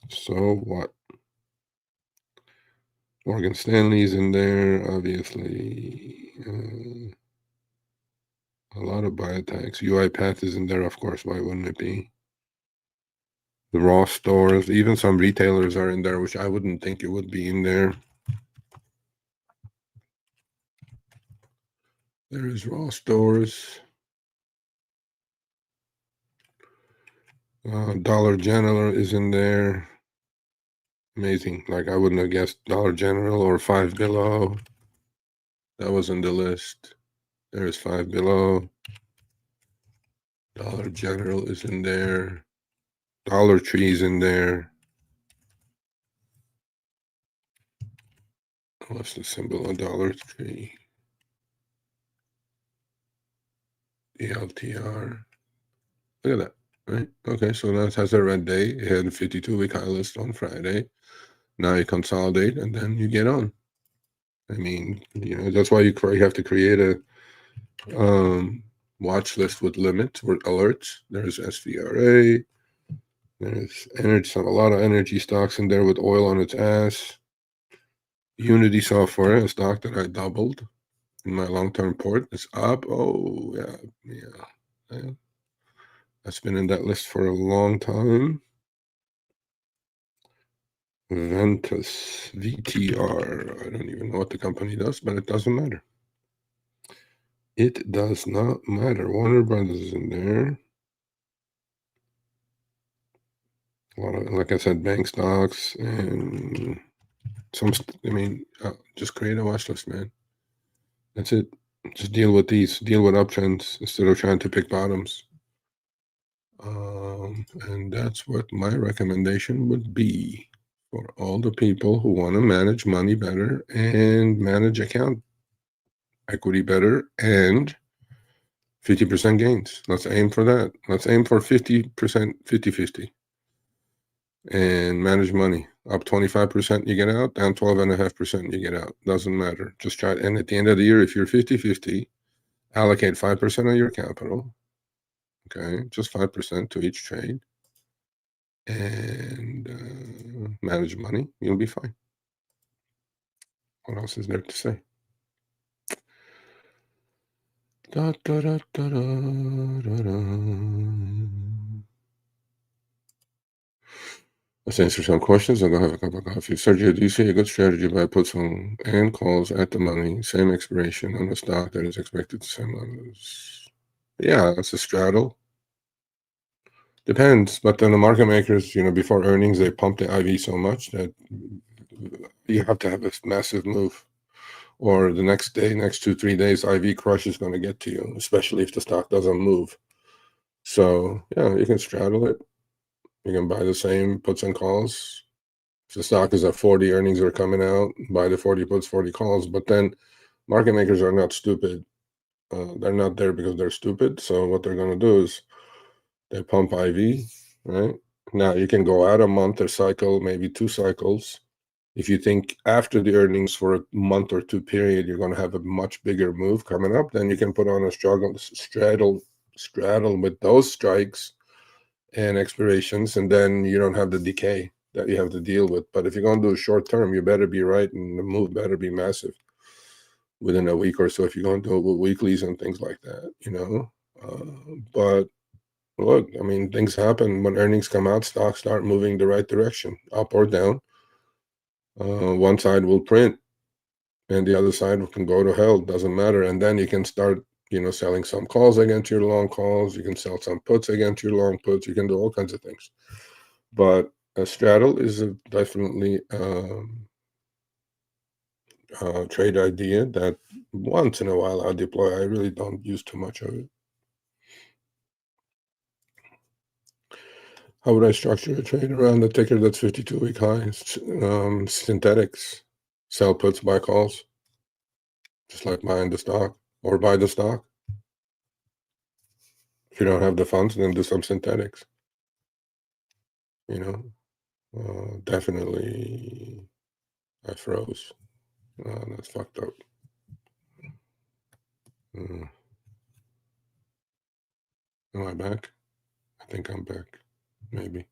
So what? Morgan Stanley's in there, obviously. A lot of biotechs. UiPath is in there, of course. Why wouldn't it be? The Ross stores, even some retailers are in there, which I wouldn't think it would be in there. There is Ross stores. Dollar General is in there. Amazing. Like, I wouldn't have guessed Dollar General or Five Below. That was in the list. There's Five Below. Dollar General is in there. Dollar Tree's in there. What's the symbol of Dollar Tree? DLTR. Look at that. Right? Okay, so that has a red day. It had a 52-week high list on Friday. Now you consolidate and then you get on. I mean, you know, that's why you have to create a watch list with limits, with alerts. There's SVRA. There's energy, a lot of energy stocks in there with oil on its ass. Unity Software, a stock that I doubled in my long-term port, is up. Oh, yeah. That's been in that list for a long time. Ventus, VTR. I don't even know what the company does, but it doesn't matter. It does not matter. Warner Brothers is in there. A lot of, like I said, bank stocks and just create a watch list, man. That's it. Just deal with these. Deal with uptrends instead of trying to pick bottoms. And that's what my recommendation would be for all the people who want to manage money better and manage account equity better and 50% gains. Let's aim for that. Let's aim for 50%, 50-50. And manage money. Up 25%, you get out. Down 12.5%, you get out. Doesn't matter. Just try it. And at the end of the year, if you're 50-50, allocate 5% of your capital. Okay, just 5% to each trade. And manage money. You'll be fine. What else is there to say? Da, da, da, da, da, da. Let's answer some questions. I'll go have a cup of coffee. Sergio, do you see a good strategy by puts on and calls at the money, same expiration on a stock that is expected to sell others? Yeah, that's a straddle. Depends, but then the market makers, you know, before earnings, they pump the IV so much that you have to have a massive move. Or the next day, next 2-3 days, IV crush is going to get to you, especially if the stock doesn't move. So, yeah, you can straddle it. You can buy the same puts and calls. If the stock is at 40, earnings are coming out, buy the 40 puts, 40 calls. But then market makers are not stupid. They're not there because they're stupid. So what they're going to do is they pump IV, right? Now you can go out a month or cycle, maybe 2 cycles. If you think after the earnings for a month or 2 period, you're going to have a much bigger move coming up, then you can put on a straddle with those strikes and expirations, and then you don't have the decay that you have to deal with. But if you're going to do a short term, you better be right, and the move better be massive within a week or so if you're going to do it with weeklies and things like that, but look, I mean, things happen when earnings come out, stocks start moving the right direction, up or down. One side will print and the other side can go to hell, doesn't matter. And then you can start, selling some calls against your long calls. You can sell some puts against your long puts. You can do all kinds of things. But a straddle is definitely a trade idea that once in a while I deploy. I really don't use too much of it. How would I structure a trade around the ticker that's 52-week high? Synthetics, sell puts, buy calls, just like buying the stock or buy the stock. If you don't have the funds, then do some synthetics. Definitely I froze. That's fucked up. Am I back? I think I'm back. Maybe.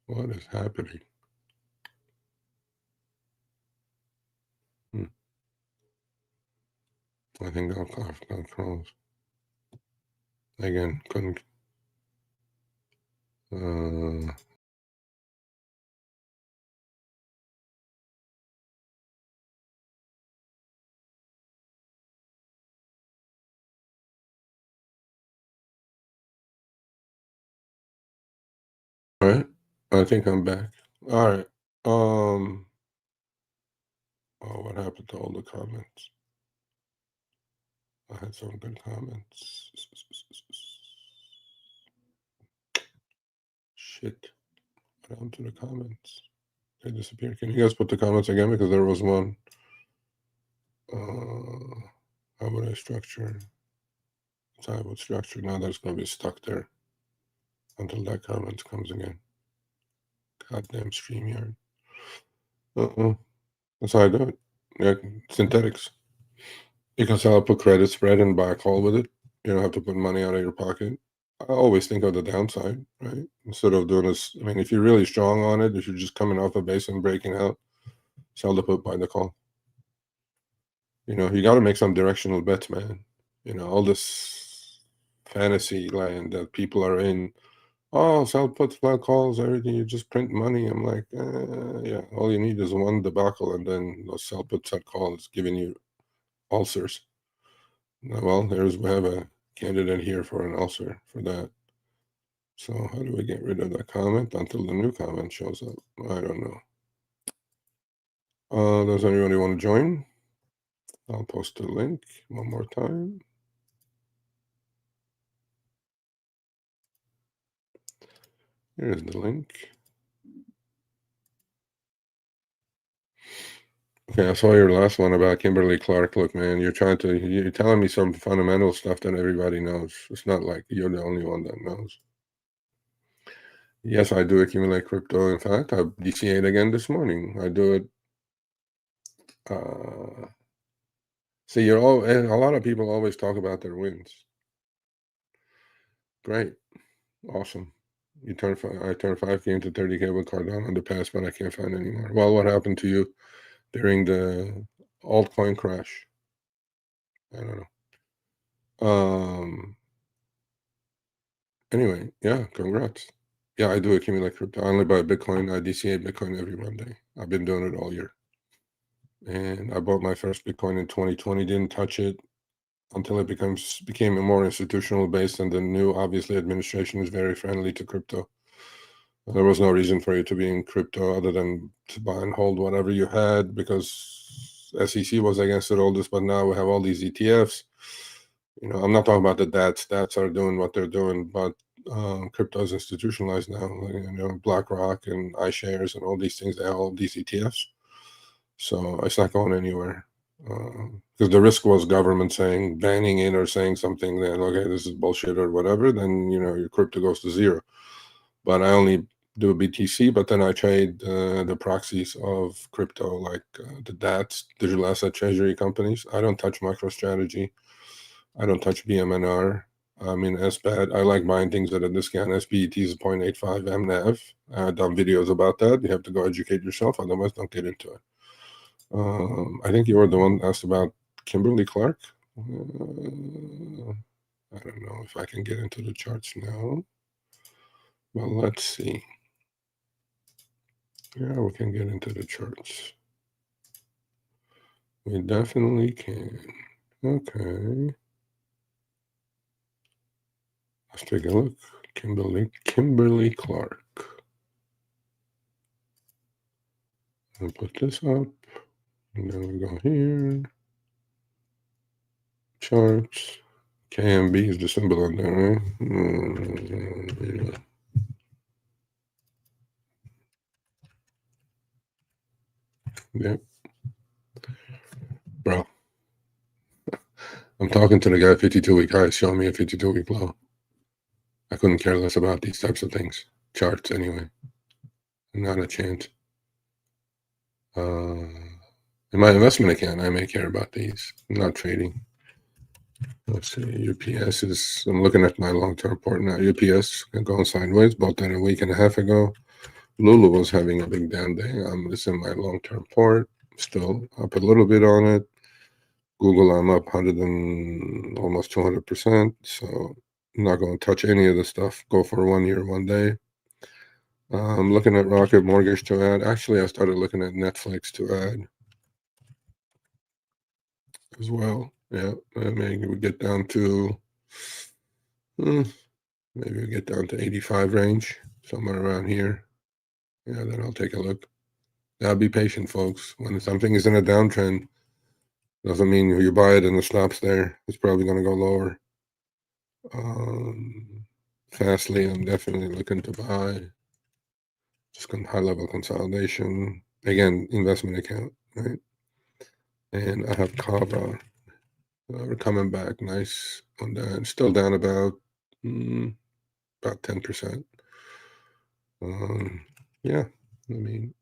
What is happening? I think I'll close. Again, couldn't. All right. I think I'm back. All right. Oh, what happened to all the comments? I had some good comments. Shit. What happened to the comments? They disappeared. Can you guys put the comments again? Because there was one. How would I structure? So I would structure. Now that's going to be stuck there until that comment comes again. Goddamn StreamYard. That's how I do it. Yeah, synthetics. You can sell a put credit spread and buy a call with it. You don't have to put money out of your pocket. I always think of the downside, right? Instead of doing this, I mean, if you're really strong on it, if you're just coming off a base and breaking out, sell the put, buy the call. You got to make some directional bets, man. All this fantasy land that people are in. Oh, sell puts, buy calls, everything. You just print money. I'm like, yeah. All you need is one debacle, and then those sell puts, sell calls giving you ulcers. Well, we have a candidate here for an ulcer for that. So how do we get rid of that comment until the new comment shows up? I don't know. Does anybody want to join? I'll post the link one more time. Here's the link. Okay, I saw your last one about Kimberly Clark. Look, man, you're telling me some fundamental stuff that everybody knows. It's not like you're the only one that knows. Yes, I do accumulate crypto. In fact, I DCA'd again this morning. I do it. See, a lot of people always talk about their wins. Great. Awesome. I turned 5K into 30K with Cardano in the past, but I can't find anymore. Well, what happened to you during the altcoin crash? I don't know. Anyway, yeah, congrats. Yeah, I do accumulate crypto. I only buy Bitcoin. I DCA Bitcoin every Monday. I've been doing it all year. And I bought my first Bitcoin in 2020, didn't touch it until it became a more institutional based, and the new, obviously, administration is very friendly to crypto. There was no reason for you to be in crypto other than to buy and hold whatever you had, because SEC was against it, all this, but now we have all these ETFs. I'm not talking about the stats are doing what they're doing, but crypto is institutionalized now. BlackRock and iShares and all these things, they have all these ETFs. So it's not going anywhere. because the risk was government saying, banning it or saying something that, okay, this is bullshit or whatever, then, your crypto goes to zero. But I only do BTC, but then I trade the proxies of crypto, like the DATs, digital asset treasury companies. I don't touch MicroStrategy. I don't touch BMNR. I mean, SBAT, I like buying things at a discount. SBET is 0.85 MNAV. I've done videos about that. You have to go educate yourself, otherwise don't get into it. I think you were the one asked about Kimberly Clark. I don't know if I can get into the charts now. Well, let's see. Yeah, we can get into the charts. We definitely can. Okay. Let's take a look. Kimberly Clark. I'll put this up. And then we go here. Charts. KMB is the symbol on there, right? Yep. Bro. I'm talking to the guy 52-week high, showing me a 52-week low. I couldn't care less about these types of things. Charts, anyway. Not a chance. In my investment account, I may care about these. I'm not trading. Let's see. UPS is, I'm looking at my long-term port now. UPS going sideways. Bought that a week and a half ago. Lulu was having a big down day. It's in my long-term port. Still up a little bit on it. Google, I'm up 100 and almost 200%. So I'm not going to touch any of the stuff. Go for 1 year, 1 day. I'm looking at Rocket Mortgage to add. Actually, I started looking at Netflix to add as well. Yeah, maybe we get down to maybe we get down to 85 range, somewhere around here. Yeah, then I'll take a look. Now, be patient, folks. When something is in a downtrend, doesn't mean you buy it and it stops there. It's probably going to go lower. Fastly, I'm definitely looking to buy. Just high-level consolidation. Again, investment account, right? And I have Kava. We're coming back nice on that. Still down about 10%. Yeah, I mean,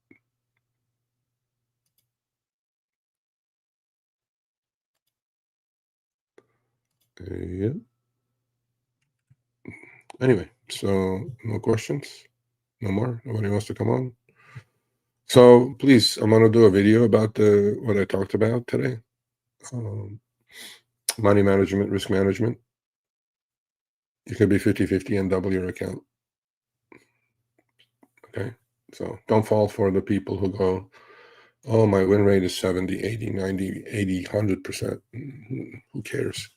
yeah. Anyway, so no questions? No more? Nobody wants to come on? So please, I'm gonna do a video about what I talked about today. Money management, risk management. You could be 50-50 and double your account. Okay, so don't fall for the people who go, oh, my win rate is 70, 80, 90, 80, 100%. Who cares?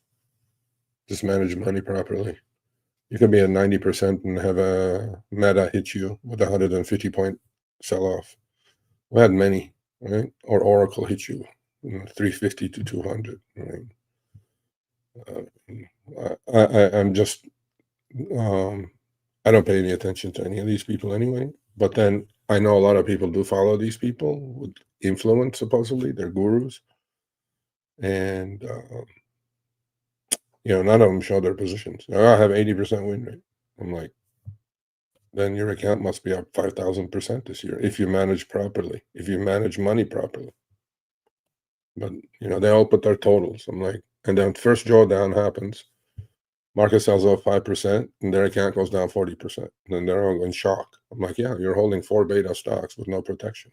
Just manage money properly. You can be at 90% and have a Meta hit you with 150-point sell-off. We had many, right? Or Oracle hit you, 350 to 200, right? I'm just, I don't pay any attention to any of these people anyway. But then I know a lot of people do follow these people with influence, supposedly. They're gurus. And, none of them show their positions. I have 80% win rate. I'm like, then your account must be up 5,000% this year if you manage properly, if you manage money properly. But, they all put their totals. I'm like, and then first drawdown happens. Market sells off 5%, and their account goes down 40%. And then they're all in shock. I'm like, yeah, you're holding 4 beta stocks with no protection.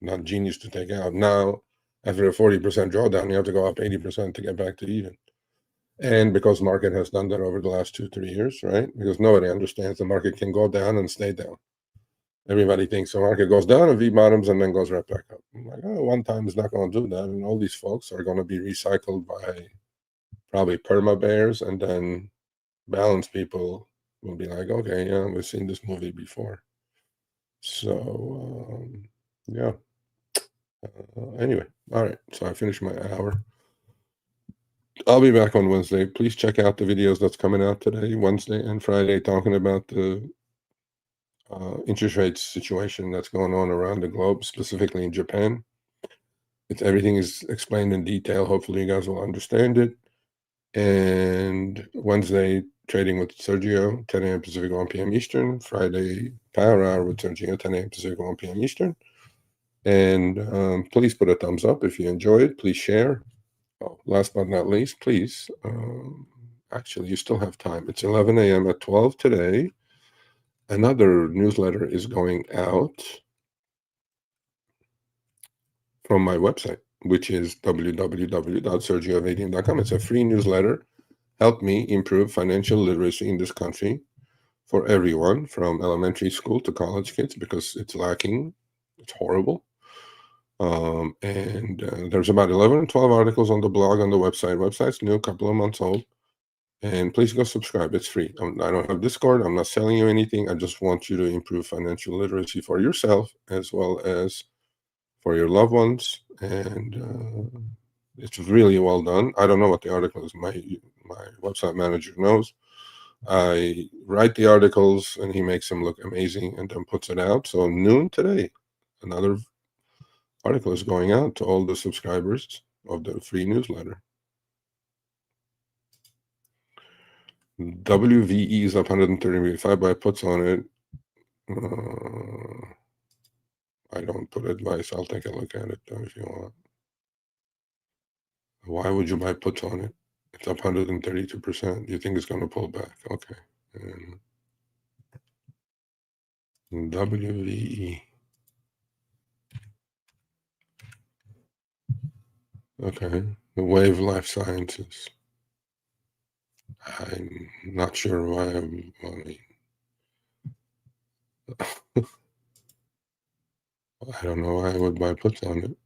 Not genius to take out. Now, after a 40% drawdown, you have to go up 80% to get back to even. And because market has done that over the last 2-3 years, right? Because nobody understands the market can go down and stay down. Everybody thinks the market goes down and V-bottoms and then goes right back up. I'm like, oh, one time is not going to do that. And all these folks are going to be recycled by probably perma bears, and then balance people will be like, okay, yeah, we've seen this movie before. So, yeah. Anyway, all right. So I finished my hour. I'll be back on Wednesday. Please check out the videos that's coming out today, Wednesday and Friday, talking about the interest rate situation that's going on around the globe, specifically in Japan. everything is explained in detail. Hopefully you guys will understand it. And Wednesday, trading with Sergio, 10 a.m. Pacific, 1 p.m. Eastern. Friday, Power Hour with Sergio, 10 a.m. Pacific, 1 p.m. Eastern. And please put a thumbs up if you enjoy it. Please share. Oh, last but not least, please, actually, you still have time. It's 11 a.m. At 12 today. Another newsletter is going out from my website, which is www.sergioavadian.com. It's a free newsletter. Help me improve financial literacy in this country for everyone, from elementary school to college kids, because it's lacking. It's horrible. There's about 11 or 12 articles on the blog, on the website. Website's new, a couple of months old. And please go subscribe. It's free. I don't have Discord. I'm not selling you anything. I just want you to improve financial literacy for yourself as well as for your loved ones. And it's really well done. I don't know what the article is. My website manager knows. I write the articles and he makes them look amazing and then puts it out. So noon today, another article is going out to all the subscribers of the free newsletter. WVE is up 135, but I puts on it. I don't put advice. I'll take a look at it though if you want. Why would you buy puts on it? It's up 132%. You think it's going to pull back? Okay. WVE. Okay. The Wave Life Sciences. I'm not sure why I mean, I don't know why I would buy puts on it.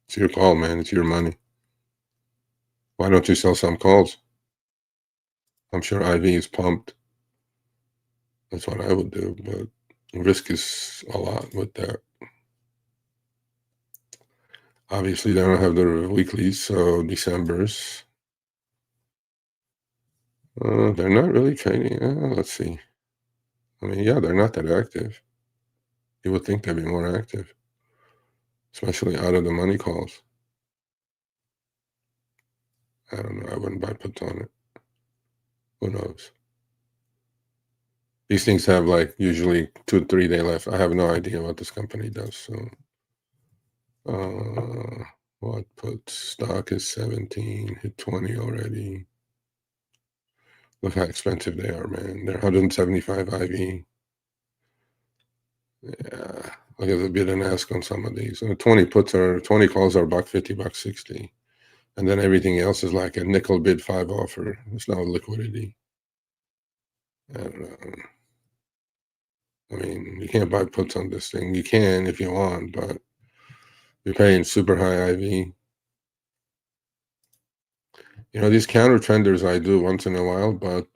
It's your call, man. It's your money. Why don't you sell some calls? I'm sure IV is pumped. That's what I would do, but risk is a lot with that. Obviously, they don't have their weeklies, so December's. They're not really trading. Let's see. I mean, yeah, they're not that active. You would think they'd be more active, especially out of the money calls. I don't know. I wouldn't buy puts on it. Who knows? These things have like usually 2 to 3 days left. I have no idea what this company does. So, what puts? Stock is 17, hit 20 already. Look how expensive they are, man. They're 175 IV. Yeah, look at the bid and ask on some of these. 20 calls are $1.50, $1.60. And then everything else is like a nickel bid 5 offer. It's not liquidity. I don't know. I mean, you can't buy puts on this thing. You can if you want, but you're paying super high IV. You know, these counter trenders I do once in a while, but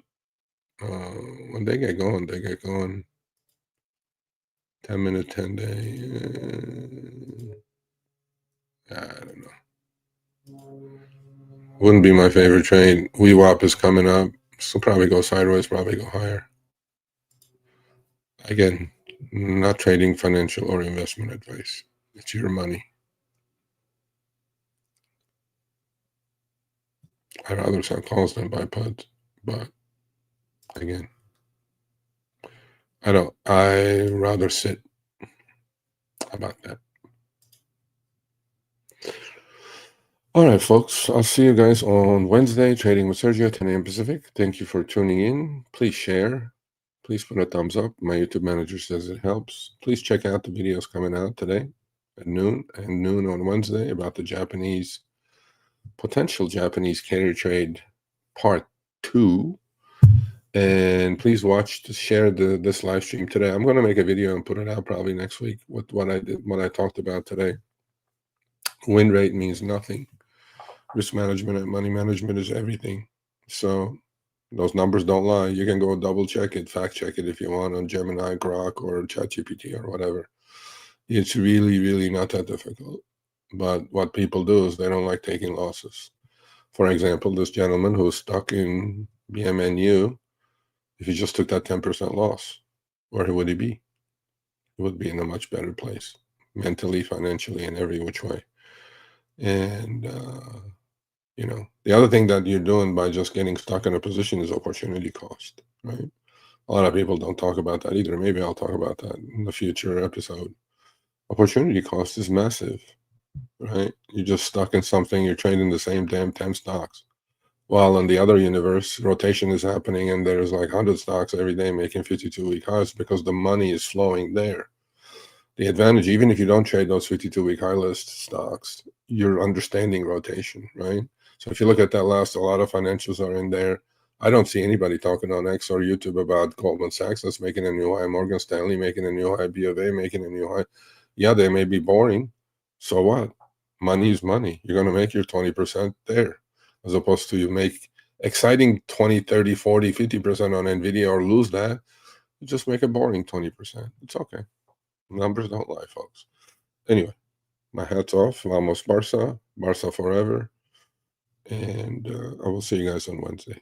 when they get going, they get going. 10-minute, 10-day. I don't know. Wouldn't be my favorite trade. WeWap is coming up. So probably go sideways, probably go higher. Again, not trading financial or investment advice. It's your money. I'd rather sell calls than buy puts. But again, I rather sit. How about that? All right, folks. I'll see you guys on Wednesday, Trading with Sergio, 10 a.m. Pacific. Thank you for tuning in. Please share. Please put a thumbs up. My YouTube manager says it helps. Please check out the videos coming out today at noon and noon on Wednesday about the potential Japanese carry trade part 2. And please share this live stream today. I'm going to make a video and put it out probably next week with what I talked about today. Win rate means nothing. Risk management and money management is everything. So those numbers don't lie. You can go double check it, fact check it if you want on Gemini, Grok, or ChatGPT or whatever. It's really, really not that difficult. But what people do is they don't like taking losses. For example, this gentleman who's stuck in BMNU, if he just took that 10% loss, where would he be? you would be in a much better place, mentally, financially, in every which way. And you know, the other thing that you're doing by just getting stuck in a position is opportunity cost, right? A lot of people don't talk about that either. Maybe I'll talk about that in the future episode. Opportunity cost is massive, right? You're just stuck in something, you're trading the same damn 10 stocks. While in the other universe, rotation is happening and there's like 100 stocks every day making 52-week highs because the money is flowing there. The advantage, even if you don't trade those 52-week high list stocks, you're understanding rotation, right? So if you look at that last, a lot of financials are in there. I don't see anybody talking on X or YouTube about Goldman Sachs that's making a new high, Morgan Stanley making a new high, B of A making a new high. Yeah, they may be boring. So what? Money is money. You're going to make your 20% there, as opposed to you make exciting 20, 30, 40, 50% on NVIDIA or lose that. You just make a boring 20%. It's okay. Numbers don't lie, folks. Anyway, my hat's off. Vamos Barca. Barca forever. And I will see you guys on Wednesday.